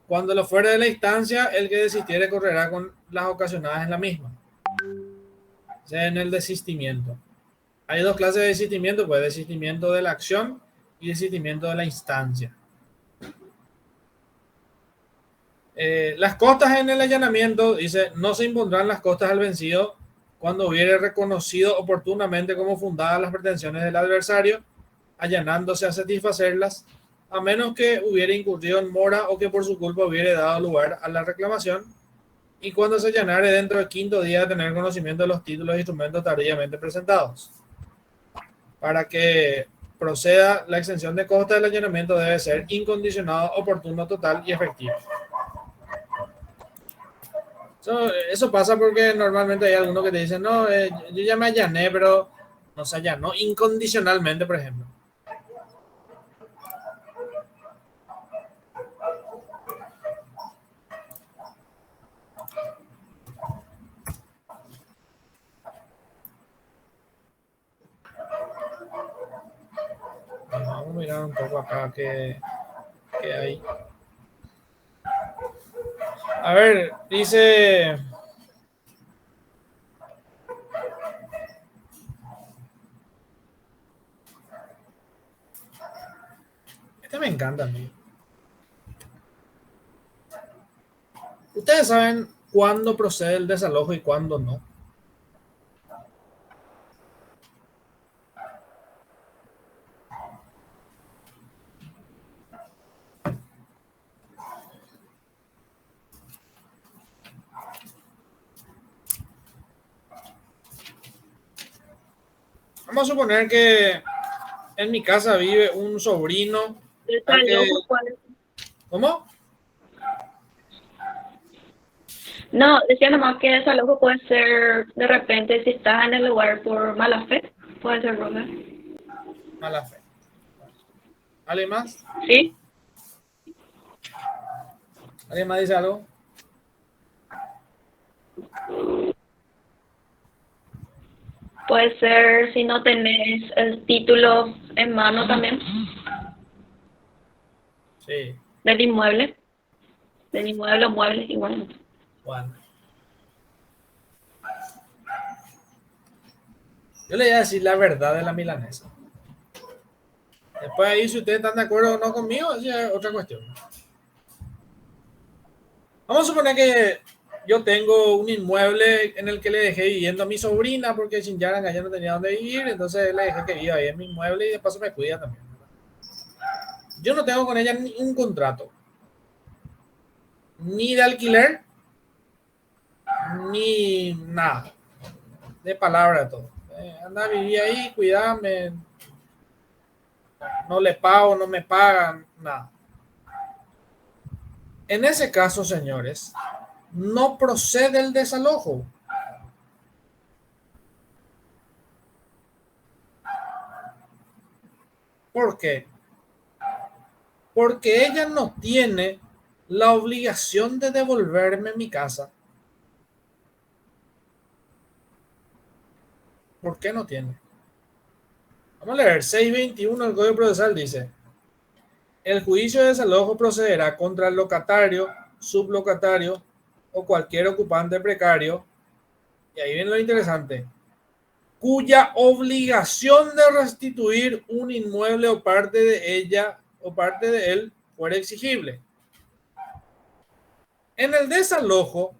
Cuando lo fuera de la instancia, el que desistiere correrá con las ocasionadas en la misma. O sea, en el desistimiento. Hay dos clases de desistimiento, pues desistimiento de la acción y desistimiento de la instancia. Las costas en el allanamiento, dice, no se impondrán las costas al vencido cuando hubiere reconocido oportunamente como fundadas las pretensiones del adversario, allanándose a satisfacerlas, a menos que hubiera incurrido en mora o que por su culpa hubiera dado lugar a la reclamación, y cuando se allanare dentro del quinto día de tener conocimiento de los títulos e instrumentos tardíamente presentados. Para que proceda la exención de costa del allanamiento debe ser incondicionado, oportuno, total y efectivo. Eso pasa porque normalmente hay algunos que te dicen, no, yo ya me allané, pero no se allanó incondicionalmente, por ejemplo. Bueno, vamos a mirar un poco acá qué hay. A ver, dice... Este me encanta a mí. ¿Ustedes saben cuándo procede el desalojo y cuándo no? Vamos a suponer que en mi casa vive un sobrino al que... ¿Cómo? No, decía nomás que desalojo puede ser de repente si estás en el lugar por mala fe, puede ser, Robert. Mala fe. ¿Alguien más? ¿Sí? ¿Alguien más dice algo? Puede ser si no tenés el título en mano también Sí, del inmueble o muebles igual. bueno. Yo le voy a decir la verdad de la milanesa. Después ahí, si ustedes están de acuerdo o no conmigo, esa es otra cuestión. Vamos a suponer que yo tengo un inmueble en el que le dejé viviendo a mi sobrina porque sin Yaranga ya no tenía dónde vivir, entonces le dejé que viva ahí en mi inmueble y de paso me cuida también. Yo no tengo con ella ningún contrato, ni de alquiler, ni nada, de palabra todo. Anda a vivir ahí, cuidame, no le pago, no me pagan, nada. En ese caso, señores, no procede el desalojo. ¿Por qué? Porque ella no tiene la obligación de devolverme mi casa. ¿Por qué no tiene? Vamos a leer, 621 del Código Procesal dice: el juicio de desalojo procederá contra el locatario, sublocatario o cualquier ocupante precario, y ahí viene lo interesante, cuya obligación de restituir un inmueble o parte de ella o parte de él fuera exigible. En el desalojo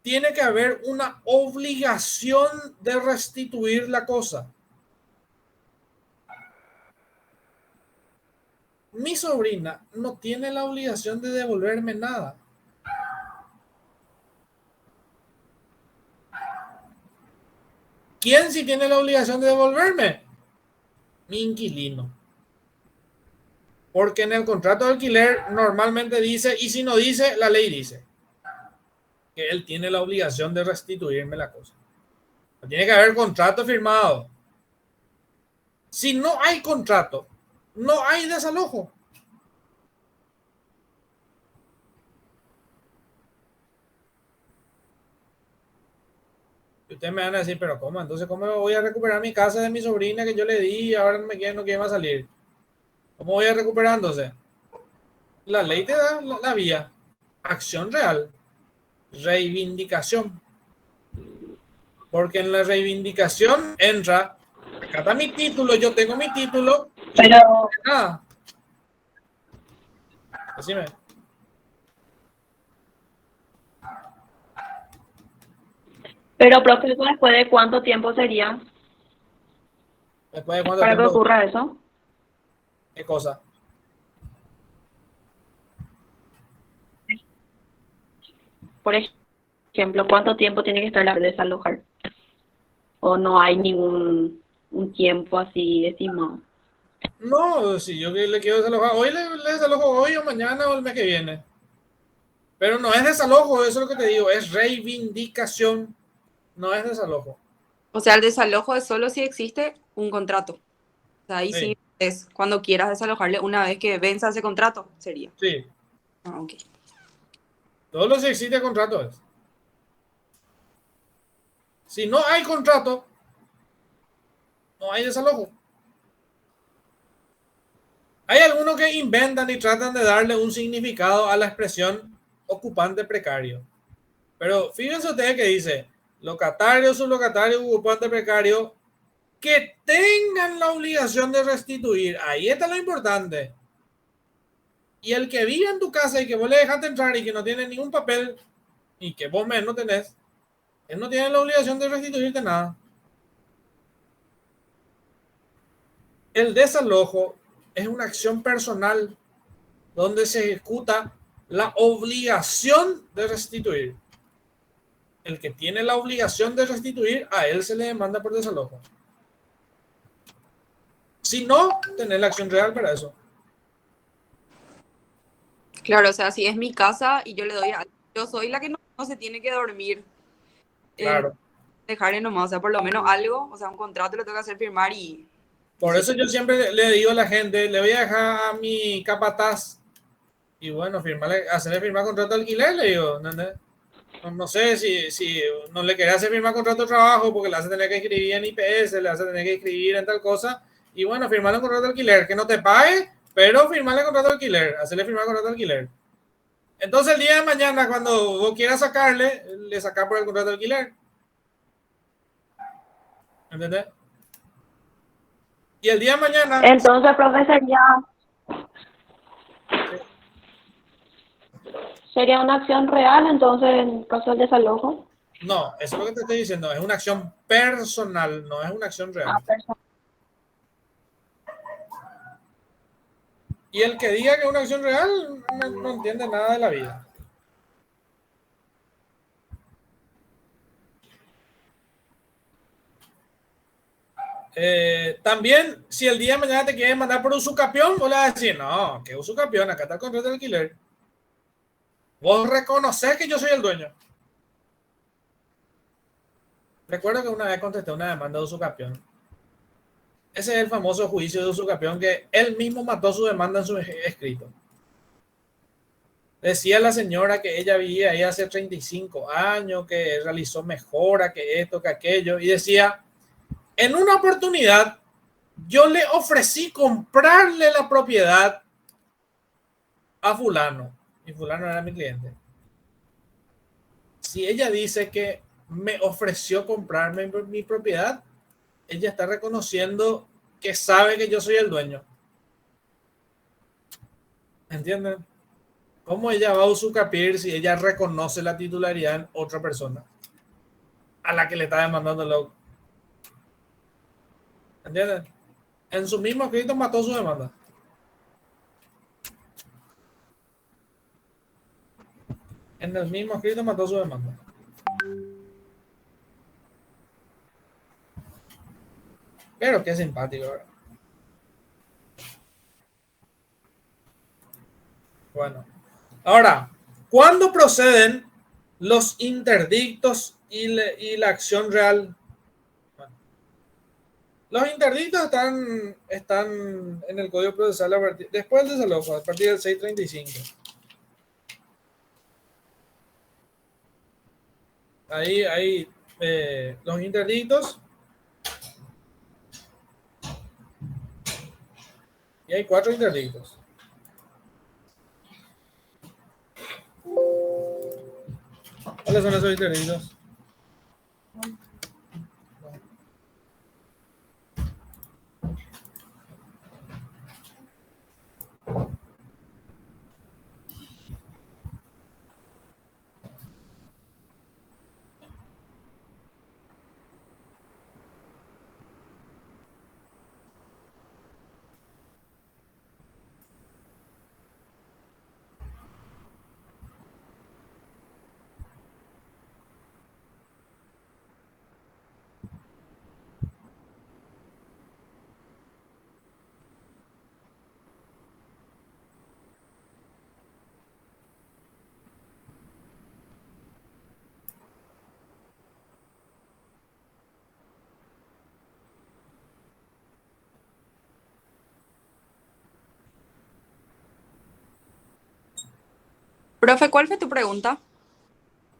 tiene que haber una obligación de restituir la cosa. Mi sobrina no tiene la obligación de devolverme nada. ¿Quién sí tiene la obligación de devolverme? Mi inquilino. Porque en el contrato de alquiler normalmente dice, y si no dice, la ley dice que él tiene la obligación de restituirme la cosa. Tiene que haber contrato firmado. Si no hay contrato, no hay desalojo. Y ustedes me van a decir, pero ¿cómo? Entonces, ¿cómo voy a recuperar mi casa de mi sobrina que yo le di y ahora no quiere más salir? ¿Cómo voy a recuperar entonces? La ley te da la vía. Acción real. Reivindicación. Porque en la reivindicación entra, acá está mi título, yo tengo mi título. Pero, Nada. Decime. pero proceso después de cuánto tiempo sería Después de cuánto para que tiempo. ocurra eso. ¿Qué cosa? Por ejemplo, ¿cuánto tiempo tiene que estar la desalojar? ¿O no hay ningún un tiempo así estimado? No, si yo le quiero desalojar, hoy le desalojo hoy o mañana o el mes que viene. Pero no es desalojo, eso es lo que te digo, es reivindicación, no es desalojo. O sea, el desalojo es solo si existe un contrato. O sea, ahí sí, Sí, es cuando quieras desalojarle una vez que venza ese contrato, sería. sí. Ah, ok. Todo lo que existe contrato es. Si no hay contrato, no hay desalojo. Hay algunos que inventan y tratan de darle un significado a la expresión ocupante precario. Pero fíjense ustedes que dice locatario, sublocatario, ocupante precario que tengan la obligación de restituir. Ahí está lo importante. Y el que vive en tu casa y que vos le dejaste entrar y que no tiene ningún papel y que vos menos tenés, él no tiene la obligación de restituirte nada. El desalojo es una acción personal donde se ejecuta la obligación de restituir. El que tiene la obligación de restituir, a él se le demanda por desalojo. Si no, tener la acción real para eso. Claro, o sea, si es mi casa y yo le doy a... Yo soy la que no se tiene que dormir. Claro. Dejarle nomás, o sea, por lo menos algo, o sea, un contrato le tengo que hacer firmar y... Por eso yo siempre le digo a la gente, le voy a dejar a mi capataz y bueno, hacerle firmar contrato de alquiler, le digo, ¿entendés? No sé si no le querés hacer firmar contrato de trabajo porque le hace tener que escribir en IPS, le hace tener que escribir en tal cosa. Y bueno, firmarle un contrato de alquiler, que no te pague, pero firmarle contrato de alquiler, hacerle firmar contrato de alquiler. Entonces el día de mañana, cuando vos quieras sacarle, le sacás por el contrato de alquiler. ¿Entendés? Y el día de mañana... Entonces, profe, sería una acción real, entonces, en caso del desalojo. No, eso es lo que te estoy diciendo. Es una acción personal, no es una acción real. Y el que diga que es una acción real no entiende nada de la vida. También, si el día de mañana te quieren mandar por usucapión, vos le vas a decir, no, que usucapión, acá está el contrato de alquiler. Vos reconoces que yo soy el dueño. Recuerdo que una vez contesté una demanda de usucapión. Ese es el famoso juicio de usucapión que él mismo mató su demanda en su escrito. Decía la señora que ella vivía ahí hace 35 años, que realizó mejora, que esto, que aquello, y decía, en una oportunidad, yo le ofrecí comprarle la propiedad a fulano, y fulano era mi cliente. Si ella dice que me ofreció comprarme mi propiedad, ella está reconociendo que sabe que yo soy el dueño. ¿Entienden? ¿Cómo ella va a usucapiar si ella reconoce la titularidad en otra persona a la que le está demandando el auto? ¿Entienden? En su mismo escrito mató su demanda. En el mismo escrito mató su demanda. Pero qué simpático, ¿verdad? Bueno. Ahora, ¿cuándo proceden los interdictos y la acción real? Bueno, los interdictos están en el Código Procesal después del desalojo, a partir del 635. Ahí hay los interdictos. Y hay 4 interdictos. ¿Cuáles son esos interdictos? Profe, ¿cuál fue tu pregunta?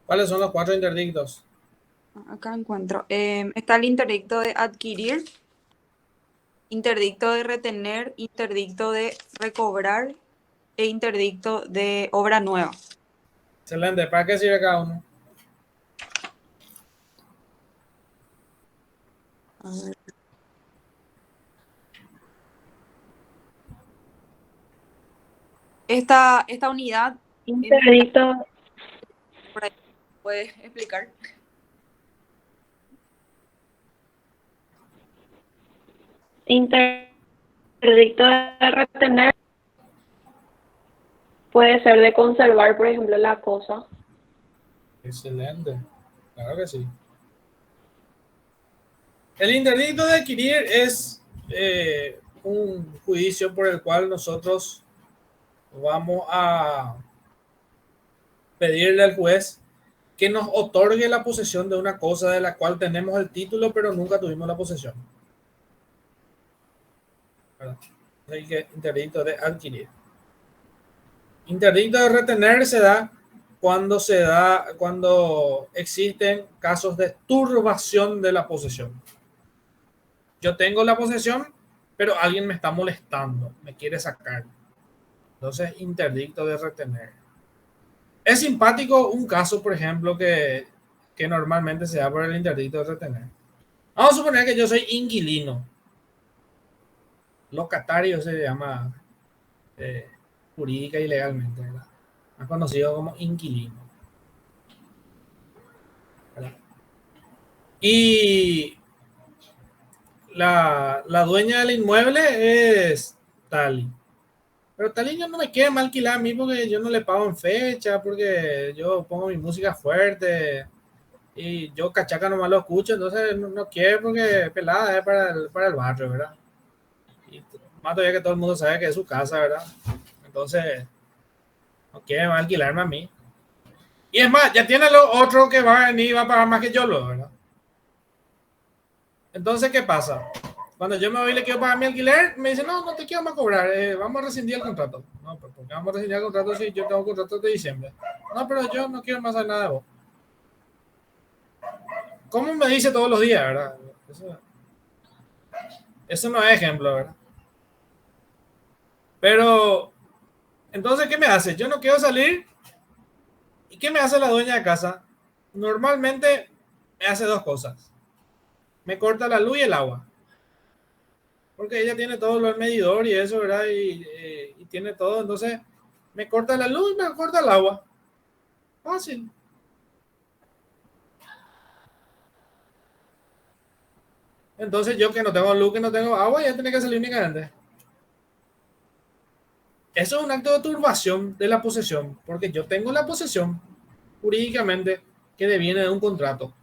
¿Cuáles son los 4 interdictos? Acá encuentro. Está el interdicto de adquirir, interdicto de retener, interdicto de recobrar e interdicto de obra nueva. Excelente. ¿Para qué sirve cada uno? A ver. Esta unidad, Interdicto, por ahí, ¿puedes explicar? interdicto de retener puede ser de conservar, por ejemplo, la cosa. Excelente. Claro que sí. El interdicto de adquirir es un juicio por el cual nosotros vamos a pedirle al juez que nos otorgue la posesión de una cosa de la cual tenemos el título, pero nunca tuvimos la posesión. ¿Verdad? Así que interdicto de adquirir. Interdicto de retener se da cuando existen casos de turbación de la posesión. Yo tengo la posesión, pero alguien me está molestando, me quiere sacar. Entonces, interdicto de retener. Es simpático un caso, por ejemplo, que normalmente se da por el interdicto de retener. Vamos a suponer que yo soy inquilino. Locatario se llama jurídica y legalmente, ¿verdad? Más conocido como inquilino. ¿Verdad? Y la dueña del inmueble es Tali. Pero Tali no me quiere alquilar a mí porque yo no le pago en fecha, porque yo pongo mi música fuerte y yo cachaca nomás lo escucho, entonces no quiere porque pelada es para el barrio, ¿verdad? Y más todavía que todo el mundo sabe que es su casa, ¿verdad? Entonces no quiere alquilarme a mí. Y es más, ya tiene lo otro que va a venir y va a pagar más que yo, ¿verdad? Entonces, ¿qué pasa? Cuando yo me voy y le quiero pagar mi alquiler, me dice, no te quiero más cobrar, vamos a rescindir el contrato. No, pero ¿por qué vamos a rescindir el contrato si yo tengo contrato de diciembre? No, pero yo no quiero más hacer nada de vos. ¿Cómo me dice todos los días, verdad? Eso no es ejemplo, ¿verdad? Pero, entonces, ¿qué me hace? Yo no quiero salir. ¿Y qué me hace la dueña de casa? Normalmente me hace dos cosas. Me corta la luz y el agua. Porque ella tiene todo el medidor y eso, ¿verdad? Y tiene todo. Entonces, me corta la luz y me corta el agua. Fácil. Entonces, yo que no tengo luz, que no tengo agua, ya tiene que salir únicamente. Eso es un acto de turbación de la posesión, porque yo tengo la posesión jurídicamente que deviene de un contrato.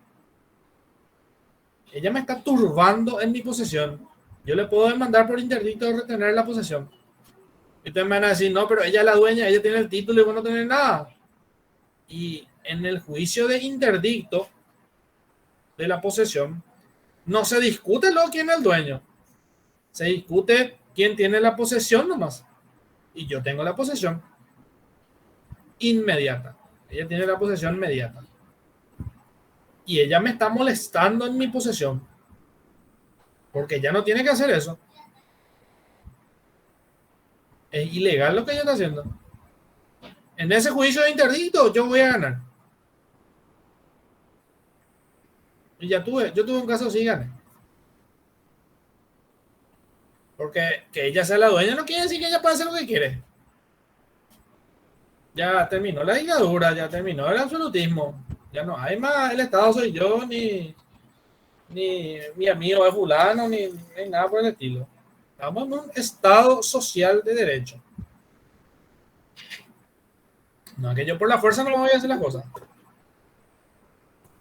Ella me está turbando en mi posesión. Yo le puedo demandar por interdicto de retener la posesión. Y ustedes me van a decir, no, pero ella es la dueña, ella tiene el título y vos no tenés nada. Y en el juicio de interdicto de la posesión, no se discute luego quién es el dueño. Se discute quién tiene la posesión nomás. Y yo tengo la posesión inmediata. Ella tiene la posesión inmediata. Y ella me está molestando en mi posesión. Porque ella no tiene que hacer eso. Es ilegal lo que ella está haciendo. En ese juicio de interdicto yo voy a ganar. Y yo tuve un caso así y gané. Porque que ella sea la dueña no quiere decir que ella puede hacer lo que quiere. Ya terminó la dictadura, ya terminó el absolutismo. Ya no hay más el Estado soy yo, ni mi amigo es fulano, ni nada por el estilo. Estamos en un Estado social de derecho. No, que yo por la fuerza no me voy a hacer las cosas.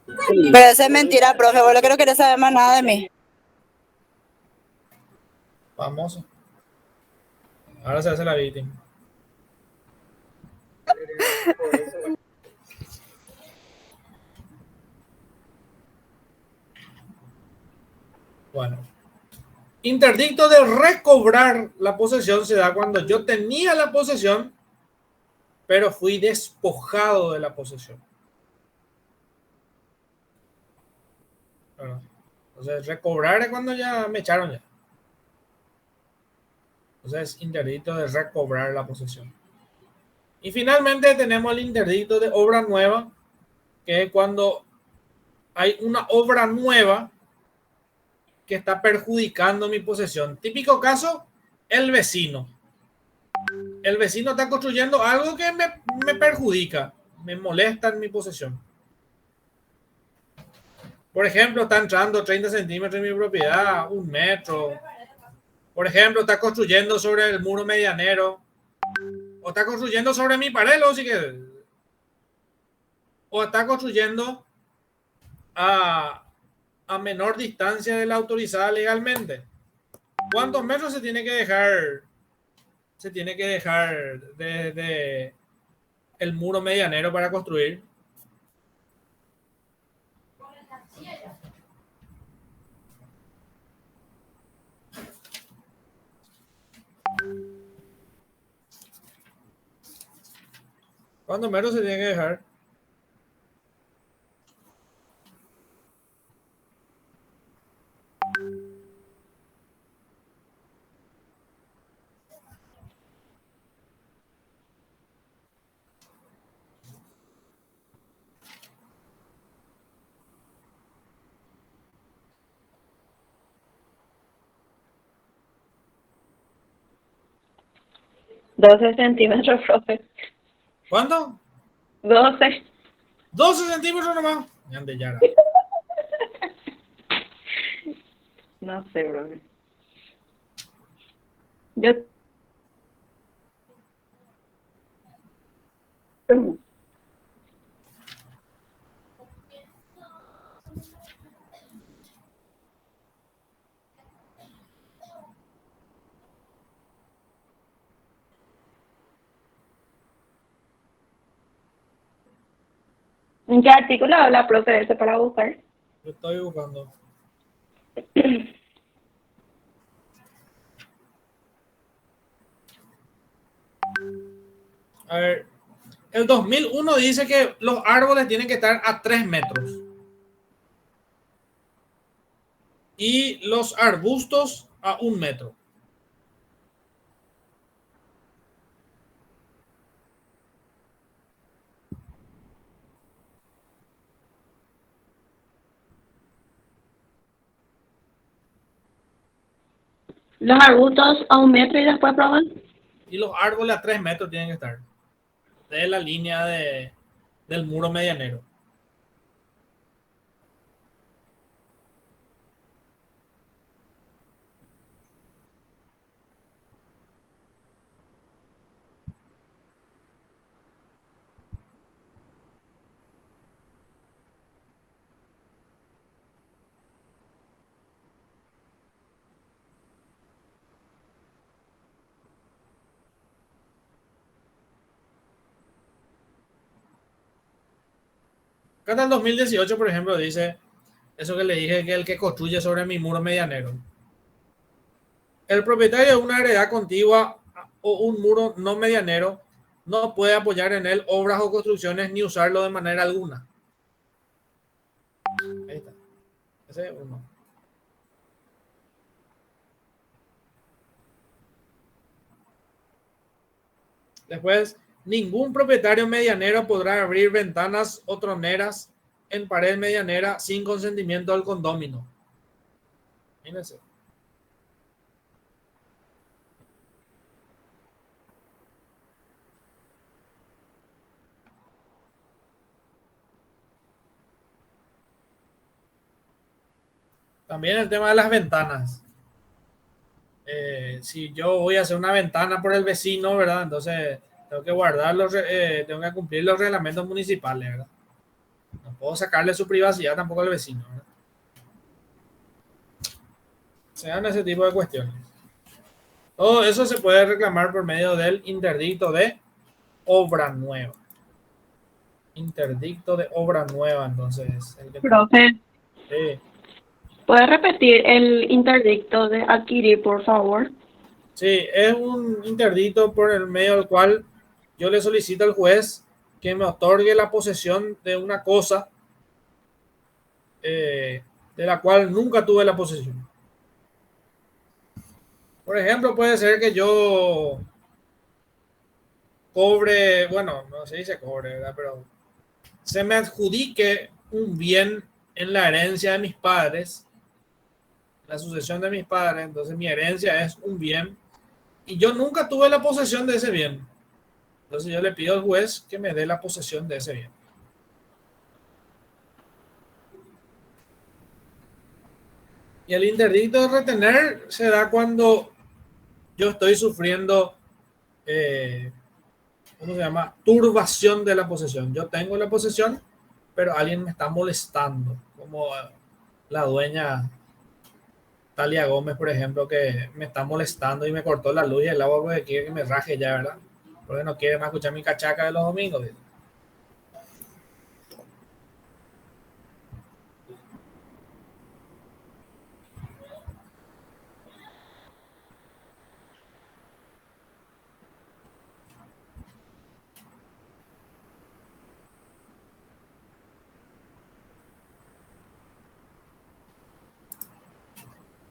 Pero eso es mentira, profe. Vos lo que no querés saber más nada de mí. Famoso. Ahora se hace la víctima. Bueno. Interdicto de recobrar la posesión se da cuando yo tenía la posesión, pero fui despojado de la posesión. Bueno, entonces, recobrar es cuando ya me echaron ya. Entonces, interdicto de recobrar la posesión. Y finalmente tenemos el interdicto de obra nueva, que es cuando hay una obra nueva que está perjudicando mi posesión. Típico caso, el vecino. El vecino está construyendo algo que me perjudica, me molesta en mi posesión. Por ejemplo, está entrando 30 centímetros en mi propiedad, 1 metro. Por ejemplo, está construyendo sobre el muro medianero. O está construyendo sobre mi pared, o está construyendo a menor distancia de la autorizada legalmente. ¿Cuántos metros se tiene que dejar? Se tiene que dejar de el muro medianero para construir. ¿Cuántos metros se tiene que dejar? 12 centímetros, profe. ¿Cuánto? 12. 12 centímetros nomás. Ande, Yara. No sé, profe. Yo... ¿En qué artículo habla, profe, ese para buscar? Yo estoy buscando. A ver, el 2001 dice que los árboles tienen que estar a 3 metros. Y los arbustos a 1 metro. Los arbustos a 1 metro y después, profe. Y los árboles a 3 metros tienen que estar. De la línea del muro medianero. Acá en el 2018, por ejemplo, dice eso que le dije, que el que construye sobre mi muro medianero. El propietario de una heredad contigua o un muro no medianero no puede apoyar en él obras o construcciones ni usarlo de manera alguna. Ahí está. Ese es uno. Después, ningún propietario medianero podrá abrir ventanas o troneras en pared medianera sin consentimiento del condómino. Fíjense. También el tema de las ventanas. Si yo voy a hacer una ventana por el vecino, ¿verdad? Entonces tengo que guardar tengo que cumplir los reglamentos municipales, ¿verdad? No puedo sacarle su privacidad tampoco al vecino, ¿verdad? Se dan ese tipo de cuestiones. Todo eso se puede reclamar por medio del interdicto de obra nueva. Interdicto de obra nueva, entonces. Profe, Sí. ¿puede repetir el interdicto de adquirir, por favor? Sí, es un interdicto por el medio del cual yo le solicito al juez que me otorgue la posesión de una cosa de la cual nunca tuve la posesión. Por ejemplo, puede ser que yo cobre, bueno, no se dice cobre, ¿verdad? Pero se me adjudique un bien en la herencia de mis padres, la sucesión de mis padres, entonces mi herencia es un bien y yo nunca tuve la posesión de ese bien. Entonces yo le pido al juez que me dé la posesión de ese bien. Y el interdicto de retener se da cuando yo estoy sufriendo, ¿cómo se llama? Turbación de la posesión. Yo tengo la posesión, pero alguien me está molestando, como la dueña Talia Gómez, por ejemplo, que me está molestando y me cortó la luz y el agua porque quiere que me raje ya, ¿verdad? Porque no quiere más escuchar mi cachaca de los domingos. ¿Verdad?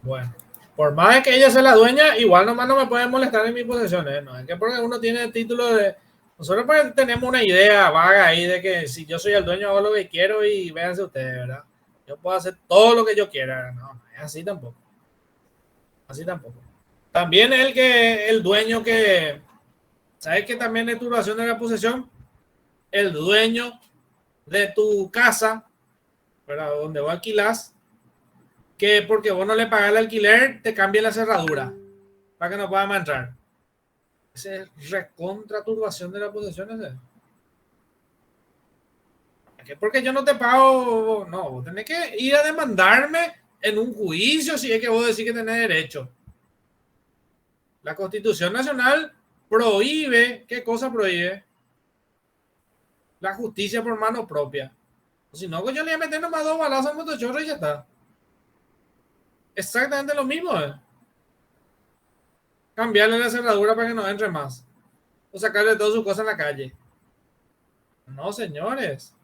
Bueno, por más de que ella sea la dueña, igual nomás no me puede molestar en mis posesiones, ¿no? Es que porque uno tiene el título de... Nosotros pues tenemos una idea vaga ahí de que si yo soy el dueño hago lo que quiero y véanse ustedes, ¿verdad? Yo puedo hacer todo lo que yo quiera. No, no es así tampoco. Así tampoco. También el dueño que ¿Sabes qué también es turbación de la posesión? El dueño de tu casa, ¿verdad? Donde vos alquilás, que porque vos no le pagás el alquiler, te cambia la cerradura para que no pueda más entrar. Esa es recontra turbación de la posesión. ¿Qué? Porque yo no te pago, no, vos tenés que ir a demandarme en un juicio si es que vos decís que tenés derecho. La Constitución Nacional prohíbe, ¿qué cosa prohíbe? La justicia por mano propia. O si no, pues yo le voy a meter nomás 2 balazos al motochorro y ya está. Exactamente lo mismo, cambiarle la cerradura para que no entre más. O sacarle todas sus cosas en la calle. No, señores.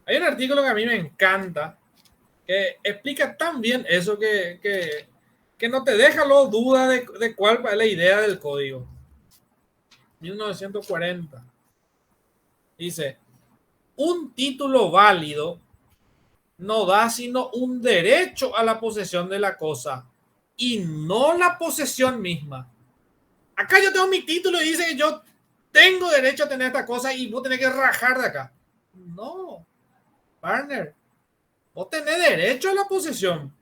Hay un artículo que a mí me encanta que explica tan bien eso que no te deja luego duda de cuál es la idea del código. 1940. Dice, un título válido no da sino un derecho a la posesión de la cosa y no la posesión misma. Acá yo tengo mi título y dice que yo tengo derecho a tener esta cosa y vos tenés que rajar de acá. No, partner, vos tenés derecho a la posesión.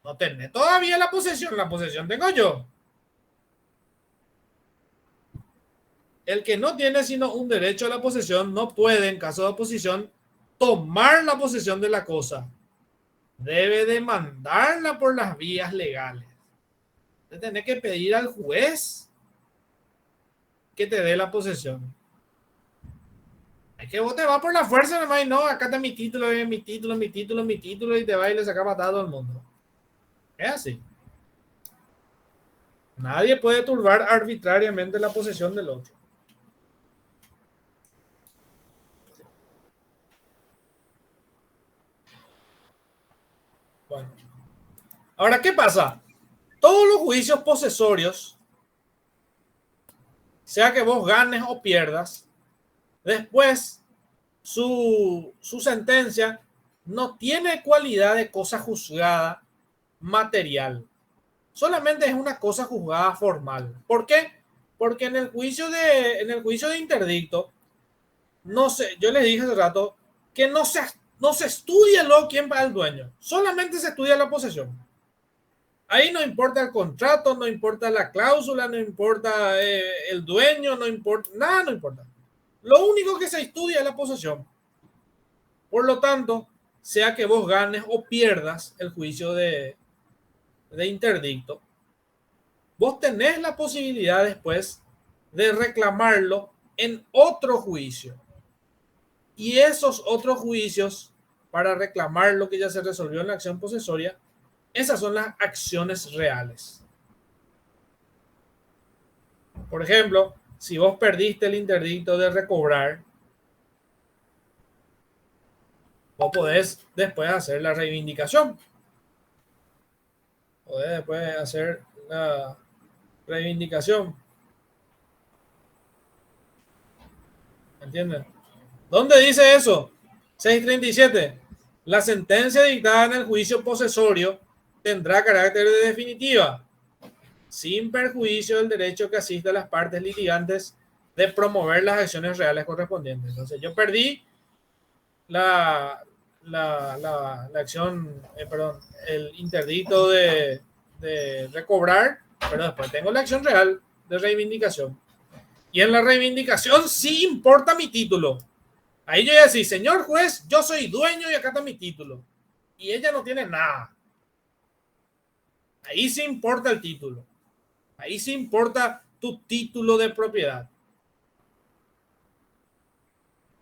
No tenés todavía la posesión tengo yo. El que no tiene sino un derecho a la posesión no puede, en caso de oposición, tomar la posesión de la cosa. Debe demandarla por las vías legales. Tenés que pedir al juez que te dé la posesión. Es que vos te vas por la fuerza nomás y no, acá está mi título, mi título, mi título, mi título y te va y le saca patada a todo el mundo. Es así. Nadie puede turbar arbitrariamente la posesión del otro. Bueno. Ahora, ¿qué pasa? Todos los juicios posesorios, sea que vos ganes o pierdas, después su sentencia no tiene cualidad de cosa juzgada material. Solamente es una cosa juzgada formal. ¿Por qué? Porque en el juicio de interdicto, no sé, yo les dije hace rato que no se estudia luego quién va el dueño, solamente se estudia la posesión. Ahí no importa el contrato, no importa la cláusula, no importa el dueño, no importa, nada, no importa. Lo único que se estudia es la posesión. Por lo tanto, sea que vos ganes o pierdas el juicio de interdicto, vos tenés la posibilidad después de reclamarlo en otro juicio. Y esos otros juicios, para reclamar lo que ya se resolvió en la acción posesoria, esas son las acciones reales. Por ejemplo, si vos perdiste el interdicto de recobrar, vos podés después hacer la reivindicación. Podés después hacer la reivindicación. ¿Entienden? ¿Dónde dice eso? 637. La sentencia dictada en el juicio posesorio tendrá carácter de definitiva, sin perjuicio del derecho que asiste a las partes litigantes de promover las acciones reales correspondientes. Entonces, yo perdí la acción, el interdicto de recobrar, pero después tengo la acción real de reivindicación. Y en la reivindicación sí importa mi título. Ahí yo voy a decir, señor juez, yo soy dueño y acá está mi título. Y ella no tiene nada. Ahí sí importa el título. Ahí sí importa tu título de propiedad.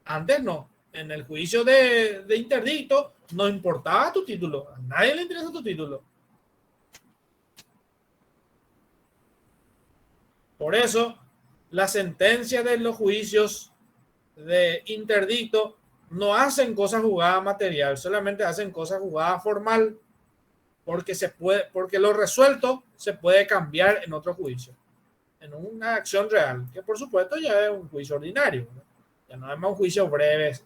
Antes no. En el juicio de interdicto no importaba tu título. A nadie le interesa tu título. Por eso, la sentencia de los juicios de interdicto no hacen cosas jugadas material, solamente hacen cosas jugadas formal, porque lo resuelto se puede cambiar en otro juicio, en una acción real, que por supuesto ya es un juicio ordinario, ¿no? Ya no es más un juicio breve,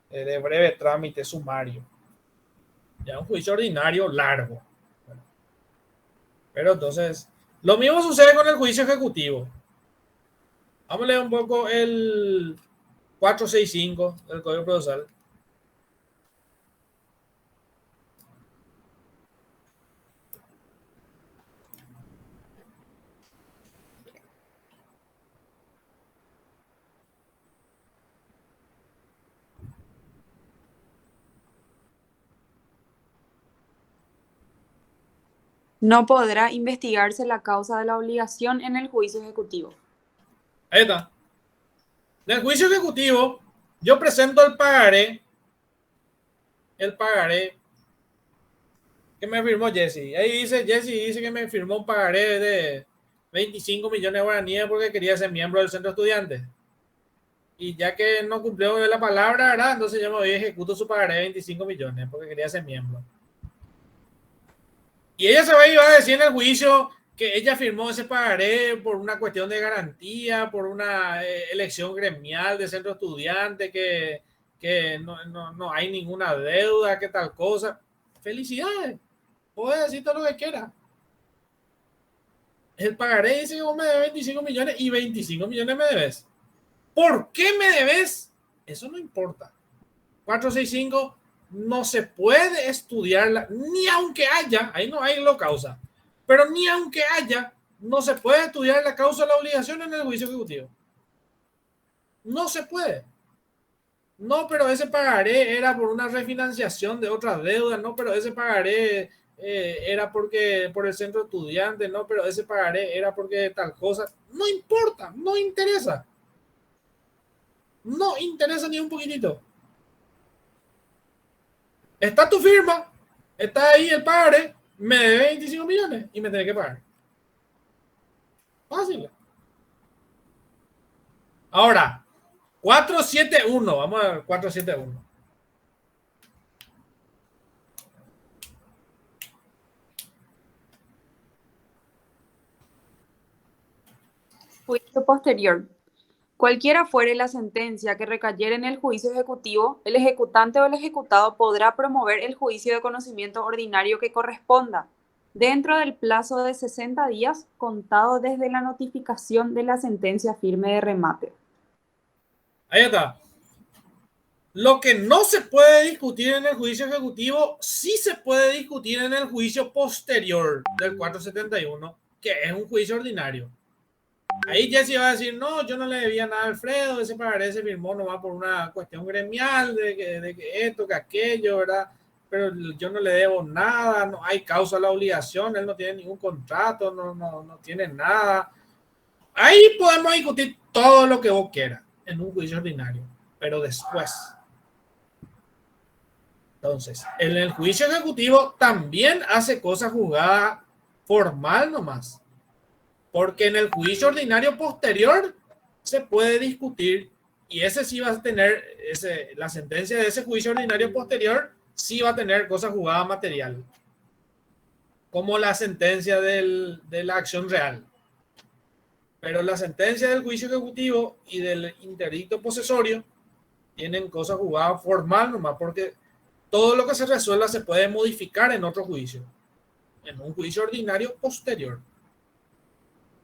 de breve trámite sumario, ya es un juicio ordinario largo. Pero entonces, lo mismo sucede con el juicio ejecutivo. Vamos a leer un poco el 465 del Código Procesal. No podrá investigarse la causa de la obligación en el juicio ejecutivo. Ahí está. En el juicio ejecutivo, yo presento el pagaré que me firmó Jesse. Ahí dice, Jesse dice que me firmó un pagaré de 25 millones de guaraníes porque quería ser miembro del centro estudiante. Y ya que no cumplió la palabra, ¿verdad? Entonces yo me voy y ejecuto su pagaré de 25 millones porque quería ser miembro. Y ella se va a decir en el juicio que ella firmó ese pagaré por una cuestión de garantía, por una elección gremial de centro estudiante, que no hay ninguna deuda, que tal cosa. Felicidades. Puedes decir todo lo que quieras. El pagaré dice que vos me debes 25 millones y 25 millones me debes. ¿Por qué me debes? Eso no importa. 465 no se puede estudiarla, ni aunque haya, ahí no hay lo causa, pero ni aunque haya, no se puede estudiar la causa de la obligación en el juicio ejecutivo. No se puede. No, pero ese pagaré era por una refinanciación de otras deudas, no, pero ese pagaré era porque por el centro estudiante, no, pero ese pagaré era porque tal cosa. No importa, no interesa. No interesa ni un poquitito. Está tu firma, está ahí el pagaré, me debe 25 millones y me tiene que pagar. Fácil. Ahora, 471, vamos a ver 471. Juicio posterior. Cualquiera fuere la sentencia que recayere en el juicio ejecutivo, el ejecutante o el ejecutado podrá promover el juicio de conocimiento ordinario que corresponda, dentro del plazo de 60 días, contado desde la notificación de la sentencia firme de remate. Ahí está. Lo que no se puede discutir en el juicio ejecutivo, sí se puede discutir en el juicio posterior del 471, que es un juicio ordinario. Ahí Jesse va a decir, no, yo no le debía nada a Alfredo, ese pagaré se firmó nomás por una cuestión gremial, de que esto, que aquello, ¿verdad? Pero yo no le debo nada, no hay causa a la obligación, él no tiene ningún contrato, no tiene nada. Ahí podemos discutir todo lo que vos quieras en un juicio ordinario, pero después. Entonces, en el juicio ejecutivo también hace cosas juzgadas formal nomás. Porque en el juicio ordinario posterior se puede discutir y ese sí va a tener, la sentencia de ese juicio ordinario posterior sí va a tener cosas jugadas material, como la sentencia de la acción real. Pero la sentencia del juicio ejecutivo y del interdicto posesorio tienen cosas jugadas formal nomás, porque todo lo que se resuelva se puede modificar en otro juicio, en un juicio ordinario posterior.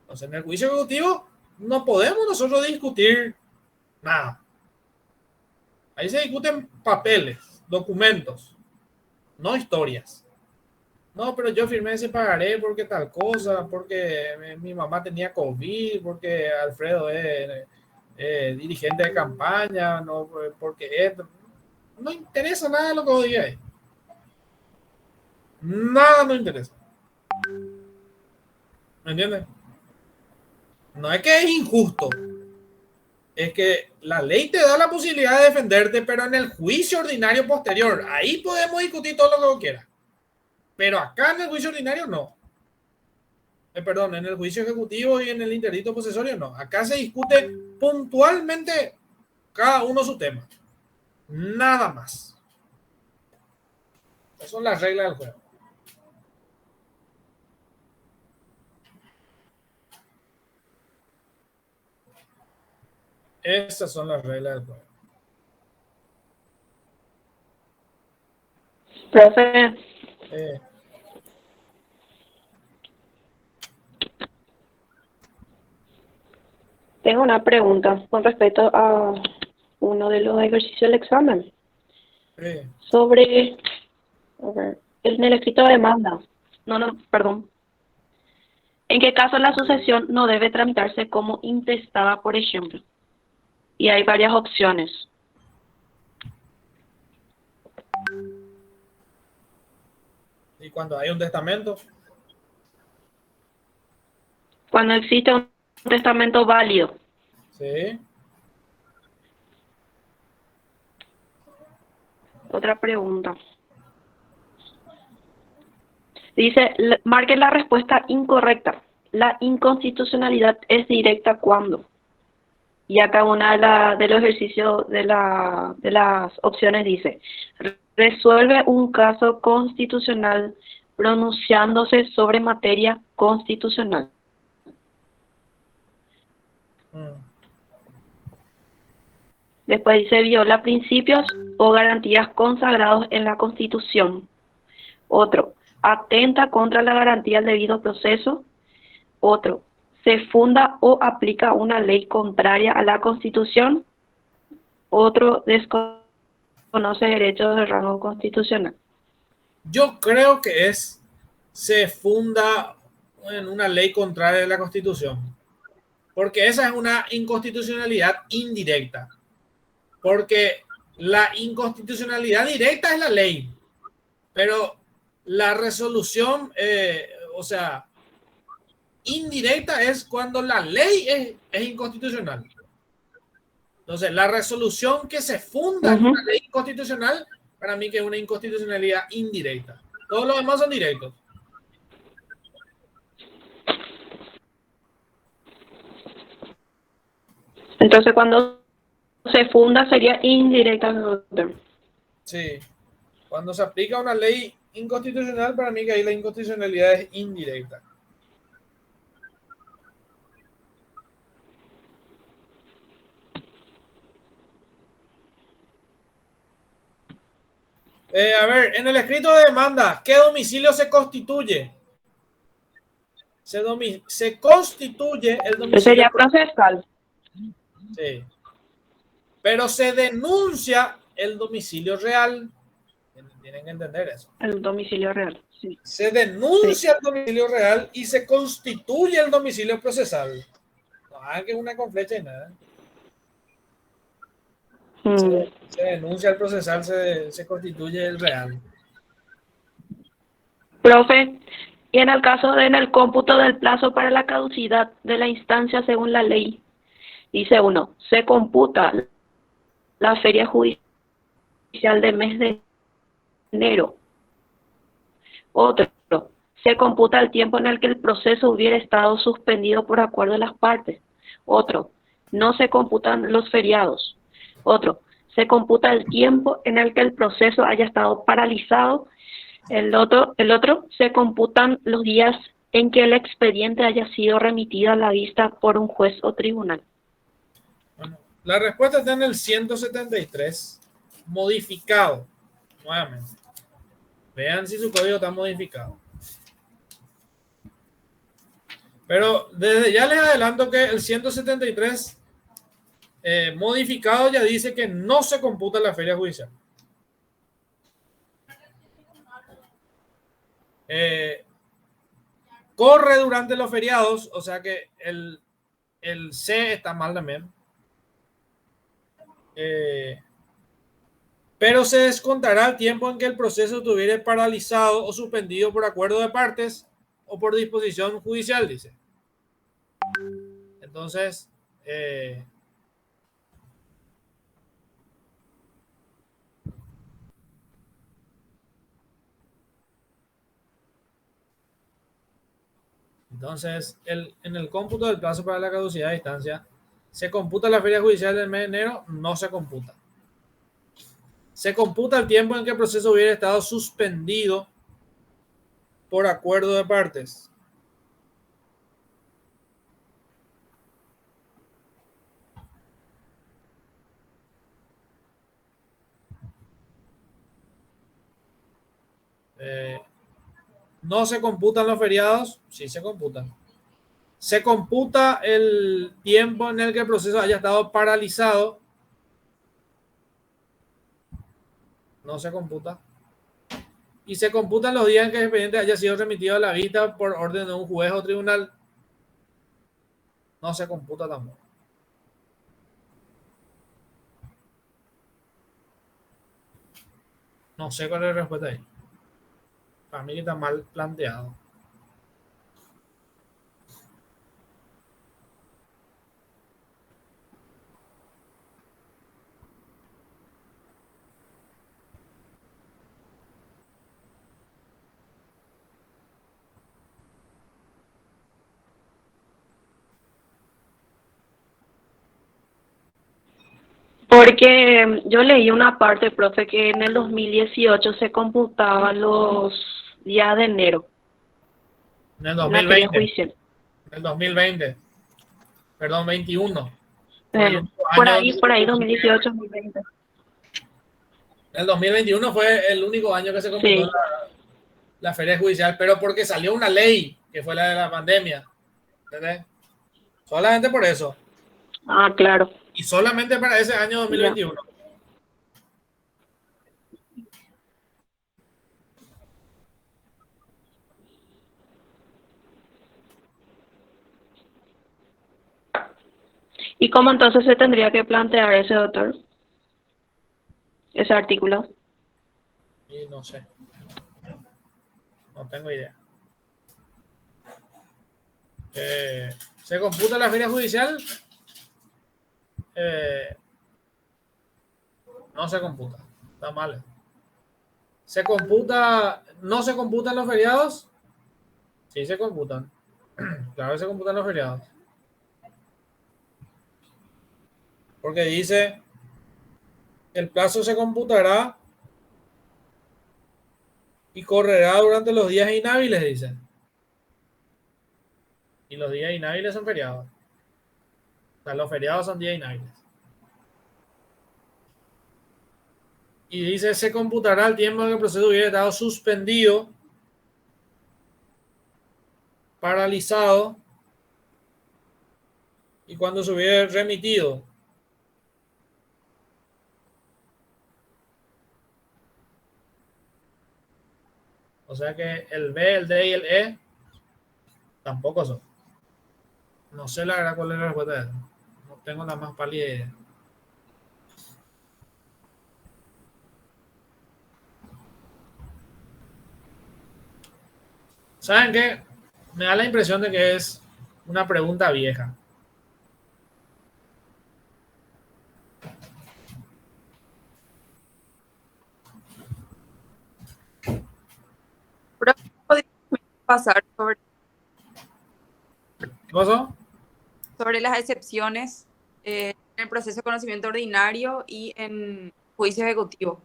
Entonces, en el juicio ejecutivo no podemos nosotros discutir nada. Ahí se discuten papeles, documentos, no historias. No, pero yo firmé ese pagaré porque tal cosa, porque mi mamá tenía COVID, porque Alfredo es dirigente de campaña, no, porque esto. No interesa nada de lo que vos digas. Nada no interesa. ¿Me entiendes? No es que es injusto, es que la ley te da la posibilidad de defenderte, pero en el juicio ordinario posterior, ahí podemos discutir todo lo que vos quieras. Pero acá en el juicio ordinario no. Perdón, en el juicio ejecutivo y en el interdicto posesorio no. Acá se discute puntualmente cada uno su tema. Nada más. Esas son las reglas del juego. Esas son las reglas del juego. Profe, Tengo una pregunta con respecto a uno de los ejercicios del examen. Sí. Sobre, a ver, en el escrito de demanda. No, perdón. ¿En qué caso la sucesión no debe tramitarse como intestada, por ejemplo? Y hay varias opciones. Y cuando hay un testamento, Cuando existe un testamento válido. sí. Otra pregunta. Dice, marque la respuesta incorrecta. La inconstitucionalidad es directa cuando. Y acá de los ejercicios de las opciones dice, resuelve un caso constitucional pronunciándose sobre materia constitucional. Mm. Después dice, viola principios o garantías consagrados en la Constitución. Otro, atenta contra la garantía del debido proceso. Otro, se funda o aplica una ley contraria a la Constitución. Otro, desconoce derechos de rango constitucional. Yo creo que se funda en una ley contraria a la Constitución, porque esa es una inconstitucionalidad indirecta, porque la inconstitucionalidad directa es la ley, pero la resolución, o sea, indirecta es cuando la ley es inconstitucional. Entonces, la resolución que se funda en una ley constitucional, para mí que es una inconstitucionalidad indirecta. Todos los demás son directos. Entonces, cuando se funda sería indirecta. Sí. Cuando se aplica una ley inconstitucional, para mí que ahí la inconstitucionalidad es indirecta. A ver, en el escrito de demanda, ¿qué domicilio se constituye? Se constituye el domicilio. Sería procesal. Sí. Pero se denuncia el domicilio real. Tienen que entender eso. El domicilio real, sí. Se denuncia el domicilio real y se constituye el domicilio procesal. No hagan que es una con flecha y nada. Se denuncia el procesal, se constituye el real. Profe, y en el caso en el cómputo del plazo para la caducidad de la instancia según la ley, dice uno, se computa la feria judicial del mes de enero. Otro, se computa el tiempo en el que el proceso hubiera estado suspendido por acuerdo de las partes. Otro, no se computan los feriados. Otro, se computa el tiempo en el que el proceso haya estado paralizado. El otro, se computan los días en que el expediente haya sido remitido a la vista por un juez o tribunal. Bueno, la respuesta está en el 173, modificado. Nuevamente. Vean si su código está modificado. Pero desde ya les adelanto que el 173 modificado ya dice que no se computa la feria judicial. Corre durante los feriados, o sea que el C está mal también. Pero se descontará el tiempo en que el proceso estuviera paralizado o suspendido por acuerdo de partes o por disposición judicial, dice. Entonces, en el cómputo del plazo para la caducidad de instancia, ¿se computa la feria judicial del mes de enero? No se computa. Se computa el tiempo en que el proceso hubiera estado suspendido por acuerdo de partes. No se computan los feriados, sí se computan. Se computa el tiempo en el que el proceso haya estado paralizado. No se computa. Y se computan los días en que el expediente haya sido remitido a la vista por orden de un juez o tribunal. No se computa tampoco. No sé cuál es la respuesta ahí. Para mí está mal planteado. Porque yo leí una parte, profe, que en el 2018 se computaban los días de enero, En el la feria 2020. judicial. En el 2020. Perdón, 21. Fue el único Por año ahí, donde- por ahí, 2018, 2020. El 2021 fue el único año que se computó Sí. la feria judicial, pero porque salió una ley, que fue la de la pandemia. ¿Entendés? Solamente por eso. Ah, claro. Y solamente para ese año Ya. 2021. ¿Y cómo entonces se tendría que plantear ese, doctor? Ese artículo. Y no sé. No tengo idea. ¿Se computa la feria judicial? No se computa. Está mal. ¿Se computa? ¿No se computan los feriados? Sí se computan. Claro que se computan los feriados. Porque dice, el plazo se computará y correrá durante los días inhábiles, dice. Y los días inhábiles son feriados. O sea, los feriados son días inhábiles. Y dice, se computará el tiempo en que el proceso hubiera estado suspendido, paralizado, y cuando se hubiera remitido. O sea que el B, el D y el E tampoco son. No sé la verdad cuál es la respuesta de eso. No tengo la más pálida idea. ¿Saben qué? Me da la impresión de que es una pregunta vieja. Pero podemos pasar ¿Qué pasó? sobre las excepciones en el proceso de conocimiento ordinario y en juicio ejecutivo.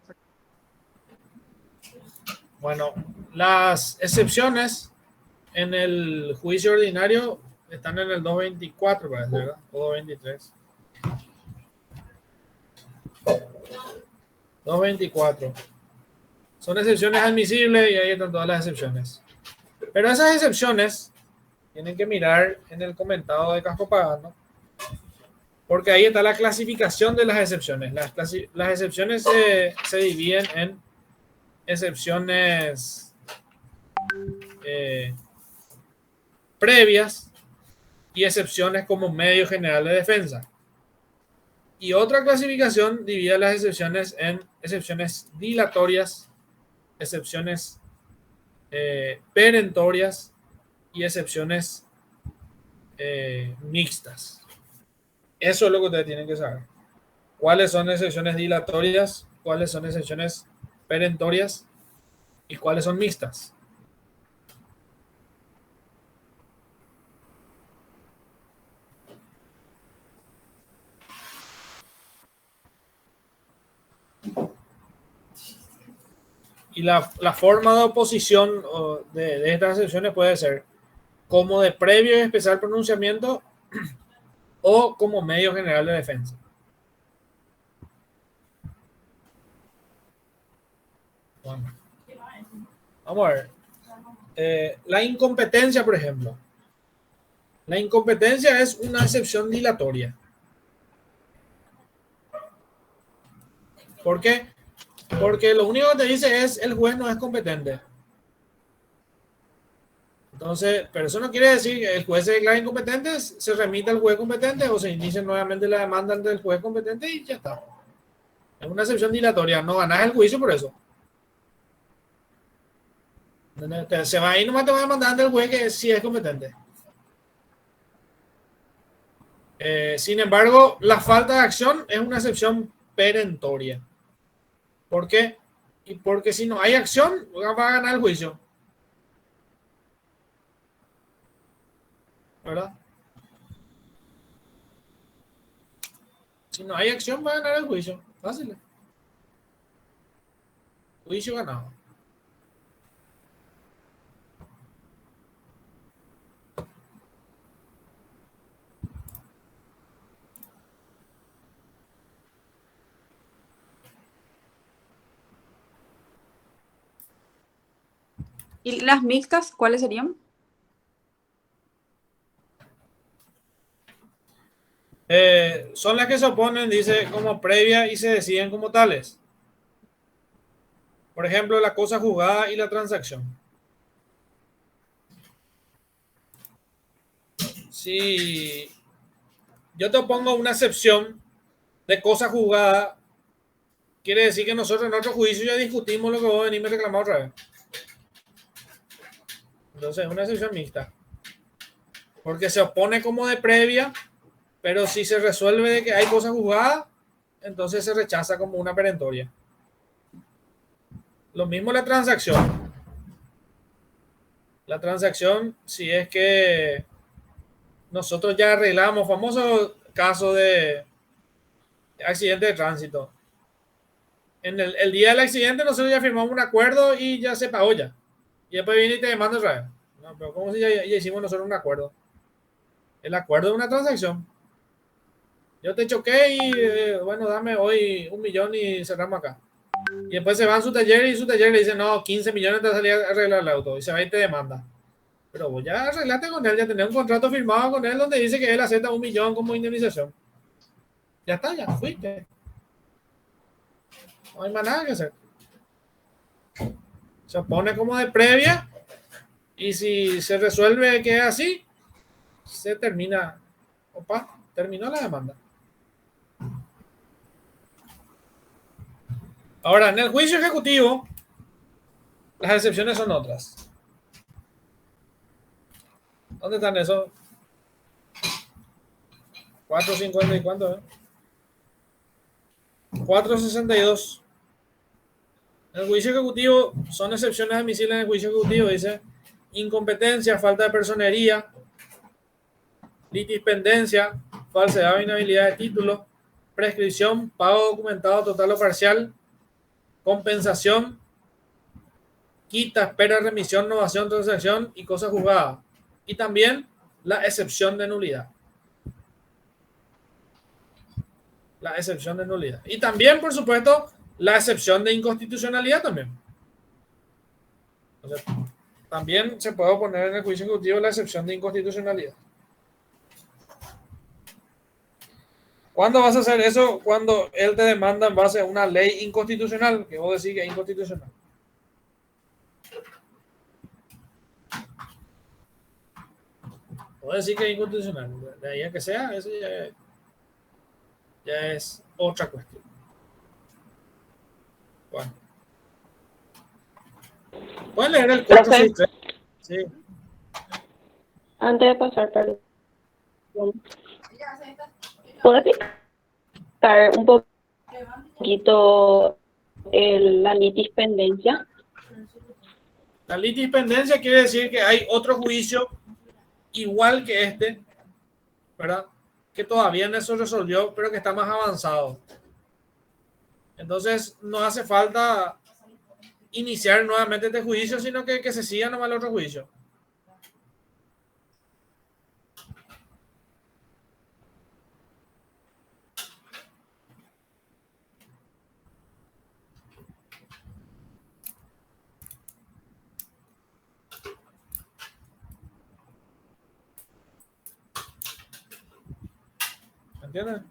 Bueno, las excepciones en el juicio ordinario están en el 224, parece, ¿verdad? O 223. 224. Son excepciones admisibles y ahí están todas las excepciones. Pero esas excepciones tienen que mirar en el comentado de Casco Pagano, porque ahí está la clasificación de las excepciones. Las excepciones se dividen en excepciones previas y excepciones como medio general de defensa. Y otra clasificación divide las excepciones en excepciones dilatorias, excepciones perentorias y excepciones mixtas. Eso es lo que ustedes tienen que saber. ¿Cuáles son excepciones dilatorias? ¿Cuáles son excepciones perentorias? ¿Y cuáles son mixtas? Y la forma de oposición de estas excepciones puede ser como de previo y especial pronunciamiento o como medio general de defensa. Bueno, vamos a ver. La incompetencia, por ejemplo. La incompetencia es una excepción dilatoria. ¿Por qué? Porque lo único que te dice es el juez no es competente. Entonces, pero eso no quiere decir que el juez se declara incompetente, se remite al juez competente o se inicia nuevamente la demanda ante el juez competente y ya está. Es una excepción dilatoria, no ganas el juicio por eso. Se va a ir, nomás te va a demandar ante el juez que sí es competente. Sin embargo, la falta de acción es una excepción perentoria. ¿Por qué? Y porque si no hay acción, va a ganar el juicio. ¿Verdad? Si no hay acción, va a ganar el juicio. Fácil. Juicio ganado. ¿Y las mixtas, cuáles serían? Son las que se oponen, dice, como previa y se deciden como tales. Por ejemplo, la cosa juzgada y la transacción. Si yo te pongo una excepción de cosa juzgada, quiere decir que nosotros en otro juicio ya discutimos lo que vos venís a reclamar otra vez. Entonces es una excepción mixta. Porque se opone como de previa, pero si se resuelve de que hay cosas juzgadas, entonces se rechaza como una perentoria. Lo mismo la transacción. La transacción, si es que nosotros ya arreglamos, famoso caso de accidente de tránsito. En el día del accidente nosotros ya firmamos un acuerdo y ya se pagó ya. Y después viene y te demanda otra vez. No, pero ¿cómo si ya hicimos nosotros un acuerdo? El acuerdo es una transacción. Yo te choqué y bueno, dame hoy 1 millón y cerramos acá. Y después se va a su taller y su taller le dice, no, 15 millones te salía a arreglar el auto. Y se va y te demanda. Pero vos ya arreglaste con él, ya tenés un contrato firmado con él donde dice que él acepta 1 millón como indemnización. Ya está, ya fuiste. No hay más nada que hacer. Se pone como de previa y si se resuelve que es así, se termina. Opa, terminó la demanda. Ahora, en el juicio ejecutivo, las excepciones son otras. ¿Dónde están esos? 450 y cuánto, 462. En el juicio ejecutivo son excepciones admisibles en el juicio ejecutivo. Dice incompetencia, falta de personería, litispendencia, falsedad o inhabilidad de título, prescripción, pago documentado total o parcial, compensación, quita, espera, remisión, novación, transacción y cosa juzgada. Y también la excepción de nulidad. La excepción de nulidad. Y también, por supuesto, la excepción de inconstitucionalidad también. O sea, también se puede poner en el juicio ejecutivo la excepción de inconstitucionalidad. ¿Cuándo vas a hacer eso? Cuando él te demanda en base a una ley inconstitucional, que vos decís que es inconstitucional. Vos decís que es inconstitucional. De ahí a que sea, eso ya es otra cuestión. Bueno. Pueden leer el 463. Sí. Antes de pasar, perdón. ¿Puedo explicar un poquito la litispendencia? La litispendencia quiere decir que hay otro juicio igual que este, ¿verdad? Que todavía no se resolvió, pero que está más avanzado. Entonces, no hace falta iniciar nuevamente este juicio, sino que se siga nomás el otro juicio. ¿Entiendes?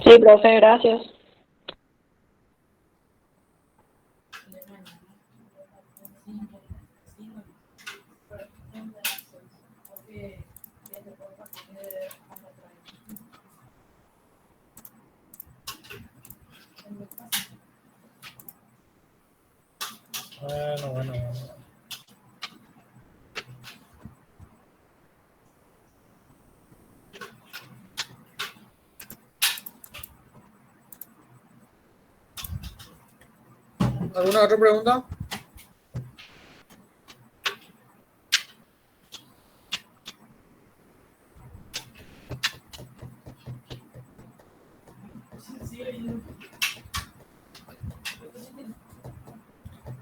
Sí, profe, gracias. Bueno. ¿Alguna otra pregunta?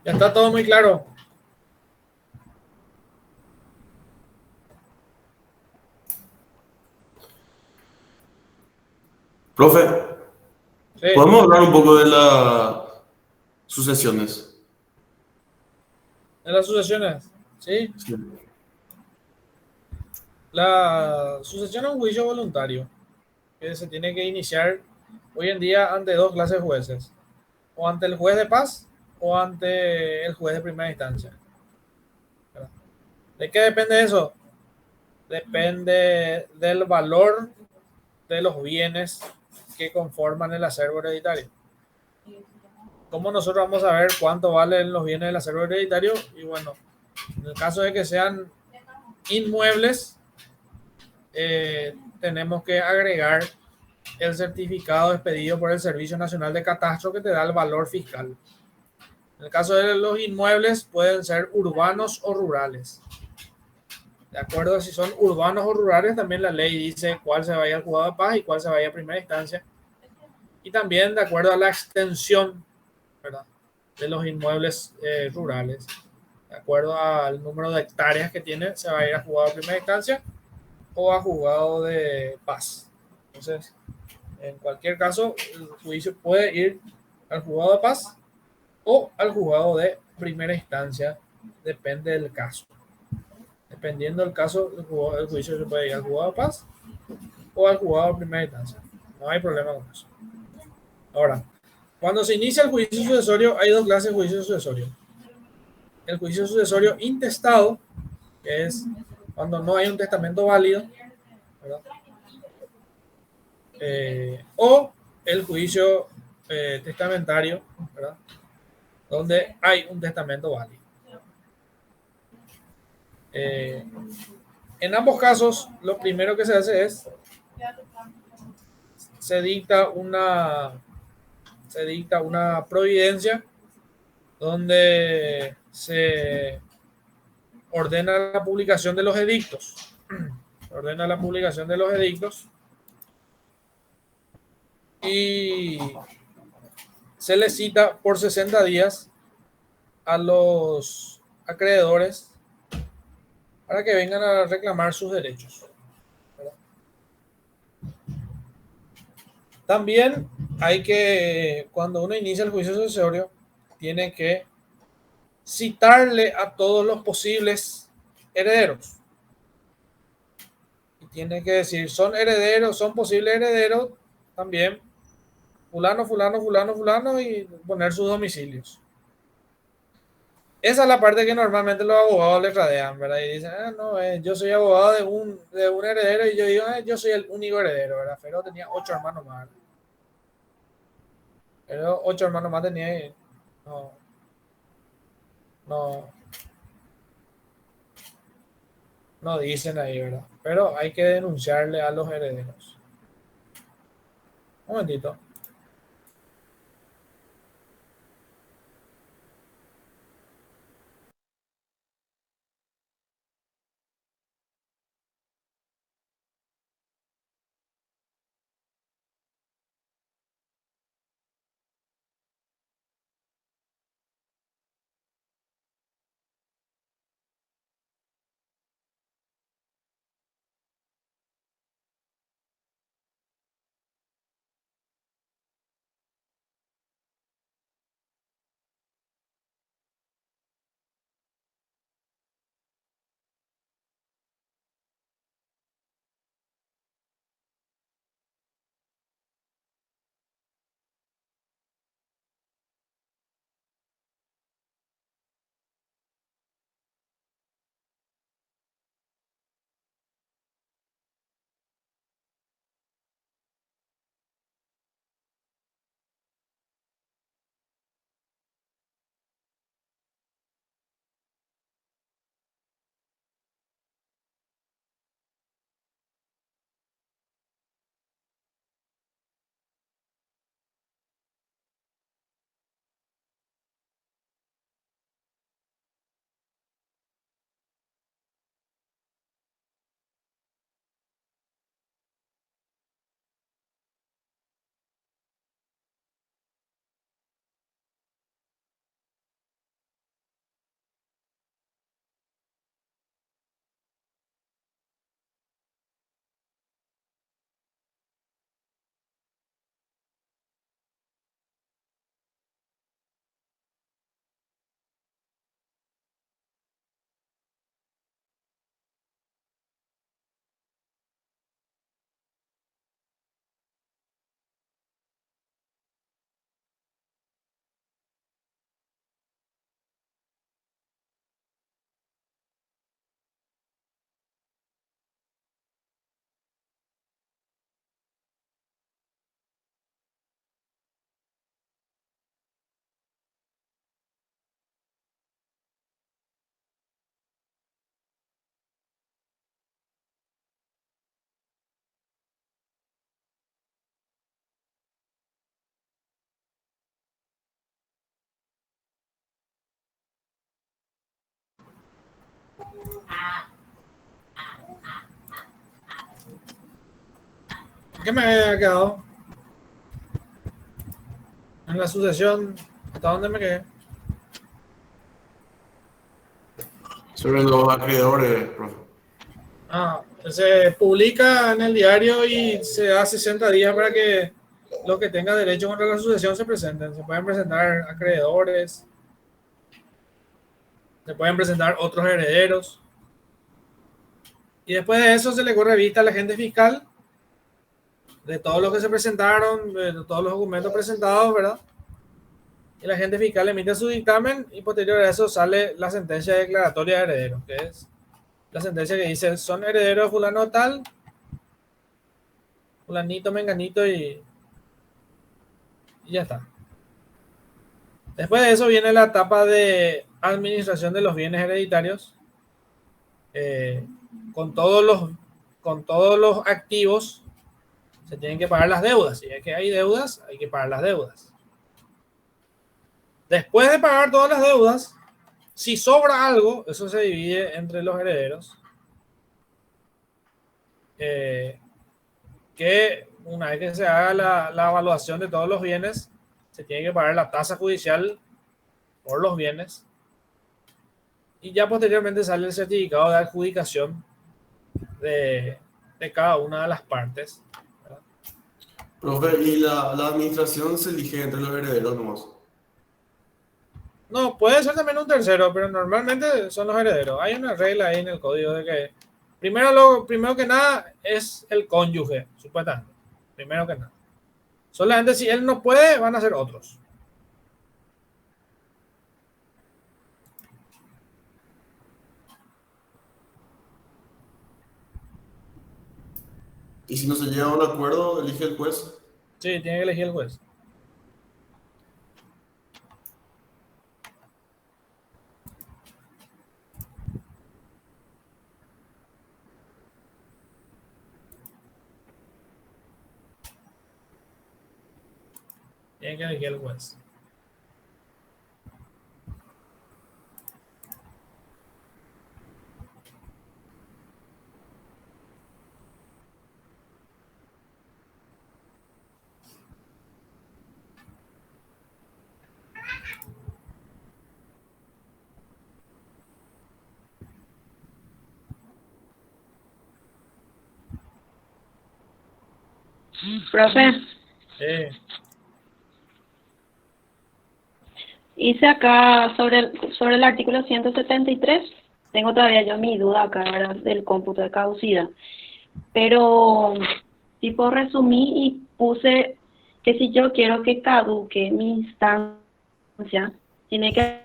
Ya está todo muy claro. Profe, Sí, ¿podemos hablar un poco de las sucesiones? en las sucesiones. Sí, Sí. la sucesión es un juicio voluntario que se tiene que iniciar hoy en día ante dos clases de jueces, o ante el juez de paz o ante el juez de primera instancia. ¿Verdad? ¿De qué depende eso? Depende del valor de los bienes que conforman el acervo hereditario. ¿Cómo nosotros vamos a ver cuánto valen los bienes del acervo hereditario? Y bueno, en el caso de que sean inmuebles, tenemos que agregar el certificado expedido por el Servicio Nacional de Catastro que te da el valor fiscal. En el caso de los inmuebles, pueden ser urbanos o rurales. De acuerdo a si son urbanos o rurales, también la ley dice cuál se vaya al juzgado de paz y cuál se vaya a primera instancia. Y también de acuerdo a la extensión, ¿verdad?, de los inmuebles rurales. De acuerdo al número de hectáreas que tiene, se va a ir a juzgado de primera instancia o a juzgado de paz. Entonces, en cualquier caso, el juicio puede ir al juzgado de paz o al juzgado de primera instancia, depende del caso. Dependiendo del caso, el juicio se puede ir al juzgado de paz o al juzgado de primera instancia. No hay problema con eso. Ahora, cuando se inicia el juicio sucesorio, hay dos clases de juicio sucesorio. El juicio sucesorio intestado, que es cuando no hay un testamento válido, ¿verdad? O el juicio testamentario, ¿verdad?, donde hay un testamento válido. En ambos casos, lo primero que se hace es se dicta una providencia donde se ordena la publicación de los edictos. Ordena la publicación de los edictos y se le cita por 60 días a los acreedores para que vengan a reclamar sus derechos. ¿Verdad? También hay que, cuando uno inicia el juicio sucesorio, tiene que citarle a todos los posibles herederos. Y tiene que decir, son herederos, son posibles herederos también, fulano, fulano, fulano, fulano, y poner sus domicilios. Esa es la parte que normalmente los abogados le radean, ¿verdad? Y dicen, no, yo soy abogado de un heredero y yo digo, yo soy el único heredero, ¿verdad? Pero tenía 8 hermanos más. Pero 8 hermanos más tenía y no, no, no dicen ahí, ¿verdad? Pero hay que denunciarle a los herederos. Un momentito. ¿Qué me había quedado? En la sucesión, ¿hasta dónde me quedé? Sobre los acreedores, profe. Se publica en el diario y se da 60 días para que los que tengan derecho contra la sucesión se presenten. Se pueden presentar acreedores, se pueden presentar otros herederos. Y después de eso se le corre vista al agente fiscal de todos los que se presentaron, de todos los documentos presentados, ¿verdad? Y el agente fiscal emite su dictamen y posterior a eso sale la sentencia declaratoria de herederos, que es la sentencia que dice son herederos de fulano tal, fulanito, menganito y ya está. Después de eso viene la etapa de administración de los bienes hereditarios, con todos los activos se tienen que pagar las deudas. Si es que hay deudas, hay que pagar las deudas. Después de pagar todas las deudas, si sobra algo, eso se divide entre los herederos. Que una vez que se haga la evaluación de todos los bienes, se tiene que pagar la tasa judicial por los bienes. Y ya posteriormente sale el certificado de adjudicación de cada una de las partes. Profe, ¿y la administración se elige entre los herederos nomás? No, puede ser también un tercero, pero normalmente son los herederos. Hay una regla ahí en el código de que primero que nada es el cónyuge, supuestamente. Primero que nada. Solamente si él no puede, van a ser otros. Y si no se llega a un acuerdo, elige el juez. Sí, tiene que elegir el juez. Tiene que elegir el juez. Profe, hice acá sobre el artículo 173, tengo todavía yo mi duda acá, ¿verdad?, del cómputo de caducidad. Pero tipo resumí y puse que si yo quiero que caduque mi instancia, tiene que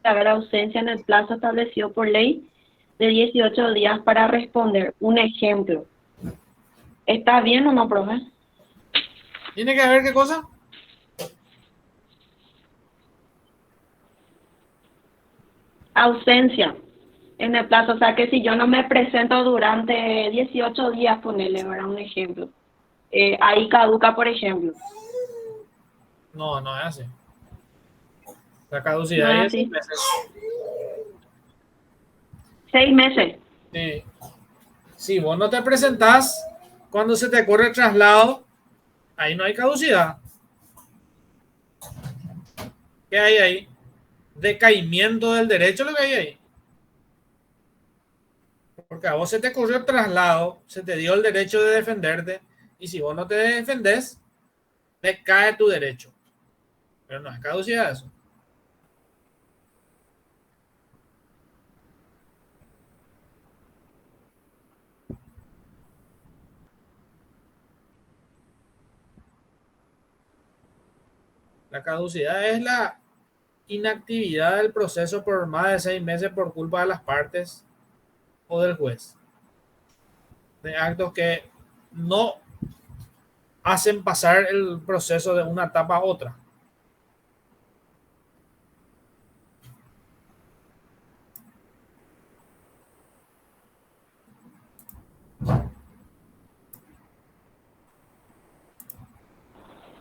haber ausencia en el plazo establecido por ley de 18 días para responder. Un ejemplo. ¿Está bien o no, profe? ¿Tiene que haber qué cosa? Ausencia en el plazo. O sea, que si yo no me presento durante 18 días, ponerle, ¿verdad?, un ejemplo. Ahí caduca, por ejemplo. No, no es así. La caducidad No es es así. 6 meses. 6 meses. Sí. Si vos no te presentás cuando se te corre el traslado, ahí no hay caducidad. ¿Qué hay ahí? Decaimiento del derecho, lo que hay ahí. Porque a vos se te corrió el traslado, se te dio el derecho de defenderte, y si vos no te defendés, decae tu derecho. Pero no hay caducidad eso. La caducidad es la inactividad del proceso por más de 6 meses por culpa de las partes o del juez. De actos que no hacen pasar el proceso de una etapa a otra.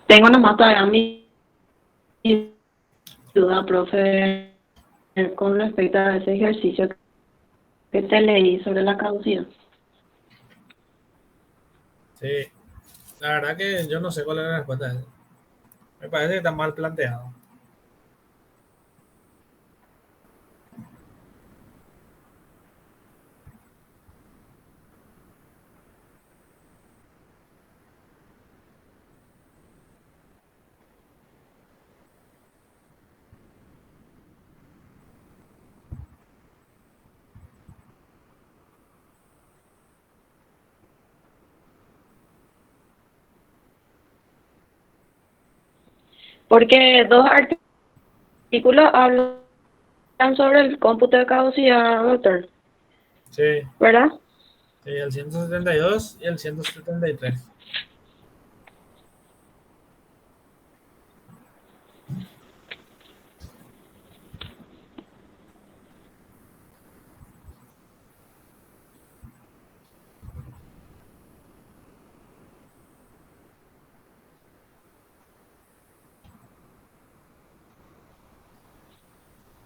Tengo nomás todavía mi duda, profe, con respecto a ese ejercicio que te leí sobre la caducidad. Sí, la verdad que yo no sé cuál es la respuesta de eso. Me parece que está mal planteado. Porque dos artículos hablan sobre el cómputo de caducidad, doctor, Sí, ¿verdad? sí, el 172 y el 173.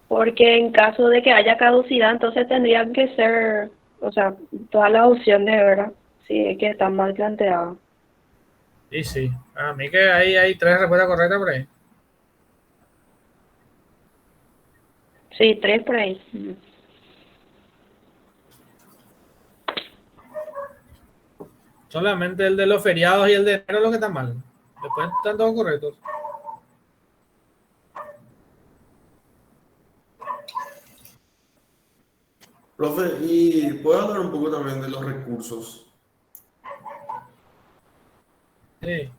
Porque en caso de que haya caducidad, entonces tendrían que ser, o sea, todas las opciones, ¿verdad? Sí, es que están mal planteadas. Y sí, a mí que hay tres respuestas correctas por ahí. Sí, 3 por ahí. Ujú. Solamente el de los feriados y el de enero es lo que está mal. Después están todos correctos. Profe, ¿y puede hablar un poco también de los recursos? Sí.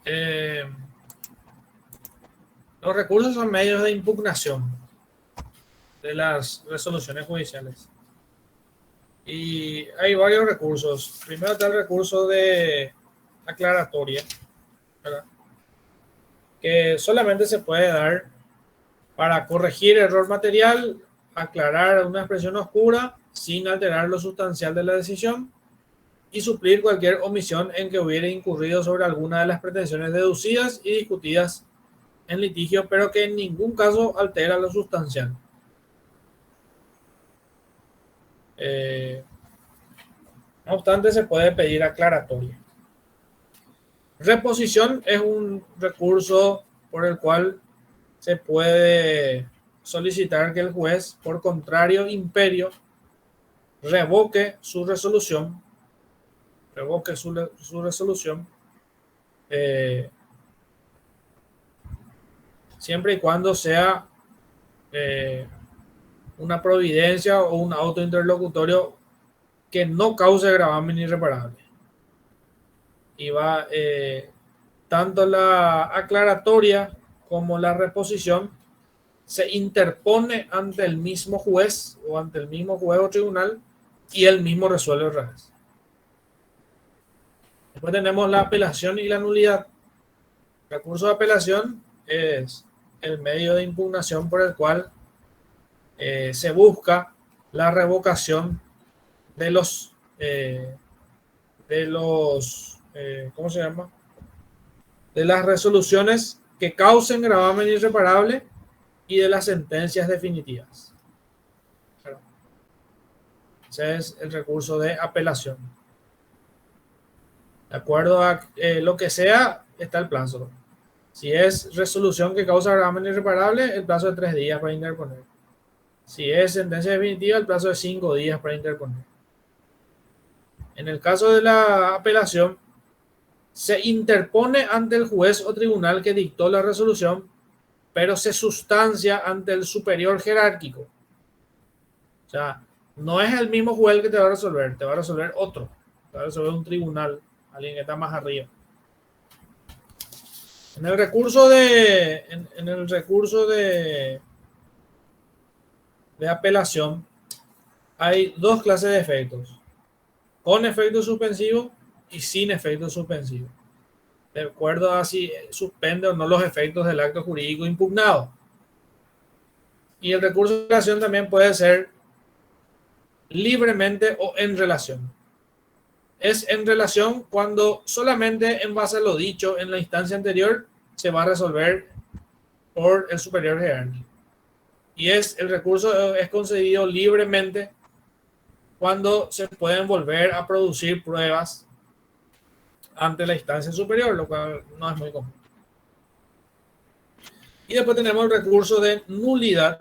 Eh, los recursos son medios de impugnación de las resoluciones judiciales. Y hay varios recursos. Primero está el recurso de aclaratoria, ¿verdad? Que solamente se puede dar para corregir error material, aclarar una expresión oscura sin alterar lo sustancial de la decisión y suplir cualquier omisión en que hubiera incurrido sobre alguna de las pretensiones deducidas y discutidas en litigio, pero que en ningún caso altera lo sustancial. No obstante, se puede pedir aclaratoria. Reposición es un recurso por el cual se puede solicitar que el juez, por contrario imperio, revoque su resolución, eh, siempre y cuando sea una providencia o un auto interlocutorio que no cause gravamen irreparable. Y va tanto la aclaratoria como la reposición se interpone ante el mismo juez o ante el mismo juez o tribunal y él mismo resuelve el revés. Después tenemos la apelación y la nulidad. El recurso de apelación es el medio de impugnación por el cual se busca la revocación de ¿cómo se llama? De las resoluciones que causen gravamen irreparable y de las sentencias definitivas. Ese es el recurso de apelación. De acuerdo a lo que sea, está el plazo. Si es resolución que causa gravamen irreparable, el plazo de 3 días para interponer. Si es sentencia definitiva, el plazo de 5 días para interponer. En el caso de la apelación, se interpone ante el juez o tribunal que dictó la resolución, pero se sustancia ante el superior jerárquico. O sea, no es el mismo juez el que te va a resolver otro. Te va a resolver un tribunal, alguien que está más arriba. En el recurso de apelación hay dos clases de efectos, con efecto suspensivo y sin efecto suspensivo, de acuerdo a si suspende o no los efectos del acto jurídico impugnado. Y el recurso de apelación también puede ser libremente o en relación. Es en relación cuando solamente en base a lo dicho en la instancia anterior se va a resolver por el superior jerárquico. Y el recurso es concedido libremente cuando se pueden volver a producir pruebas ante la instancia superior, lo cual no es muy común. Y después tenemos el recurso de nulidad,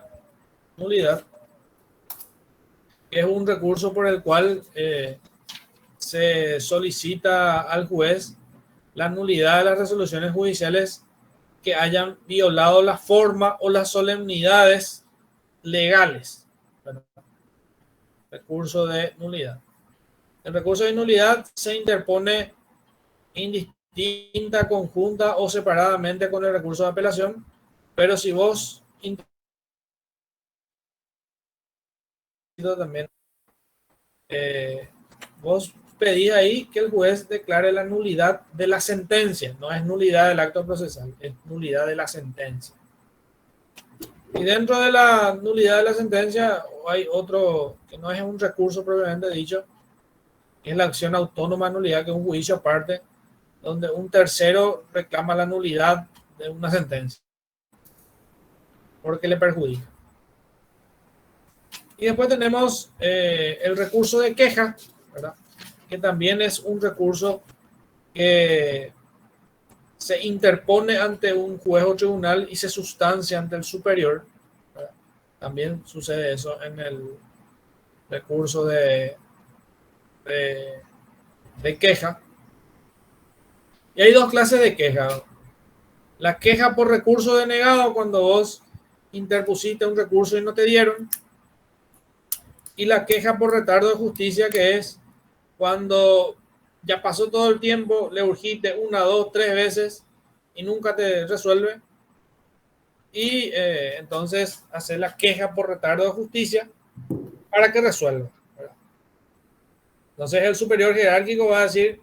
que es un recurso por el cual se solicita al juez la nulidad de las resoluciones judiciales que hayan violado la forma o las solemnidades legales. Bueno, recurso de nulidad. El recurso de nulidad se interpone indistinta, conjunta o separadamente con el recurso de apelación, pero si vos también vos pedís ahí que el juez declare la nulidad de la sentencia, no es nulidad del acto procesal, es nulidad de la sentencia. Y dentro de la nulidad de la sentencia hay otro que no es un recurso propiamente dicho, que es la acción autónoma de nulidad, que es un juicio aparte, donde un tercero reclama la nulidad de una sentencia porque le perjudica. Y después tenemos el recurso de queja, ¿verdad? Que también es un recurso que se interpone ante un juez o tribunal y se sustancia ante el superior, ¿verdad? También sucede eso en el recurso de queja. Y hay dos clases de queja. La queja por recurso denegado, cuando vos interpusiste un recurso y no te dieron. Y la queja por retardo de justicia, que es cuando ya pasó todo el tiempo, le urgiste 1, 2, 3 veces y nunca te resuelve. Y entonces hacer la queja por retardo de justicia para que resuelva, ¿verdad? Entonces el superior jerárquico va a decir,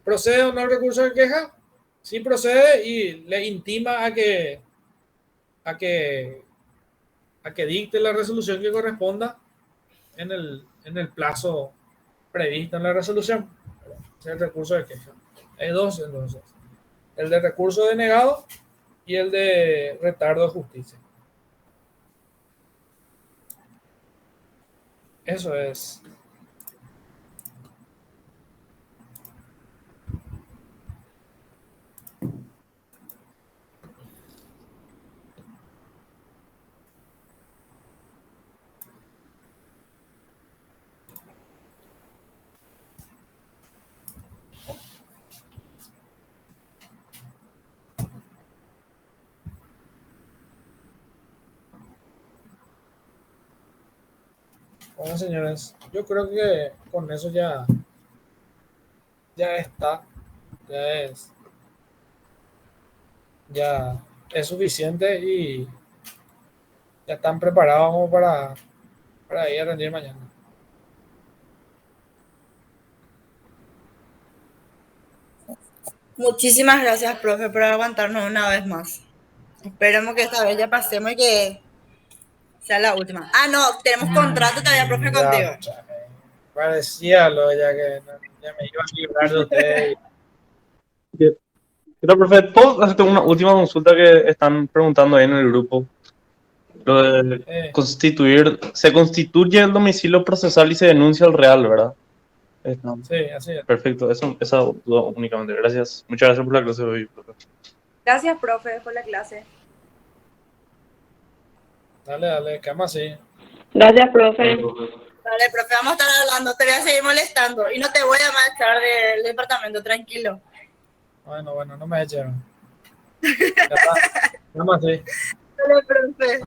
¿procede o no el recurso de queja? Sí procede, y le intima a que dicte la resolución que corresponda en el plazo previsto en la resolución. Es el recurso de queja. Hay dos entonces. El de recurso denegado y el de retardo de justicia. Eso es. Bueno, señores, yo creo que con eso ya está. Ya es suficiente y ya están preparados como para ir a rendir mañana. Muchísimas gracias, profe, por aguantarnos una vez más. Esperemos que esta vez ya pasemos y que sea la última. Ah, no, tenemos contrato todavía, profe, contigo. Ya, parecía lo ya que ya me iba a librar de ustedes. Pero, profe, ¿puedo hacerte una última consulta que están preguntando ahí en el grupo? Lo de constituir, se constituye el domicilio procesal y se denuncia el real, ¿verdad? Sí, así es. Perfecto, esa duda únicamente. Gracias. Muchas gracias por la clase de hoy, profe. Gracias, profe, por la clase. Dale, cama así. Gracias, profe. Dale, profe, vamos a estar hablando, te voy a seguir molestando y no te voy a marchar del departamento, tranquilo. Bueno, no me echen. Cama así. Dale, profe.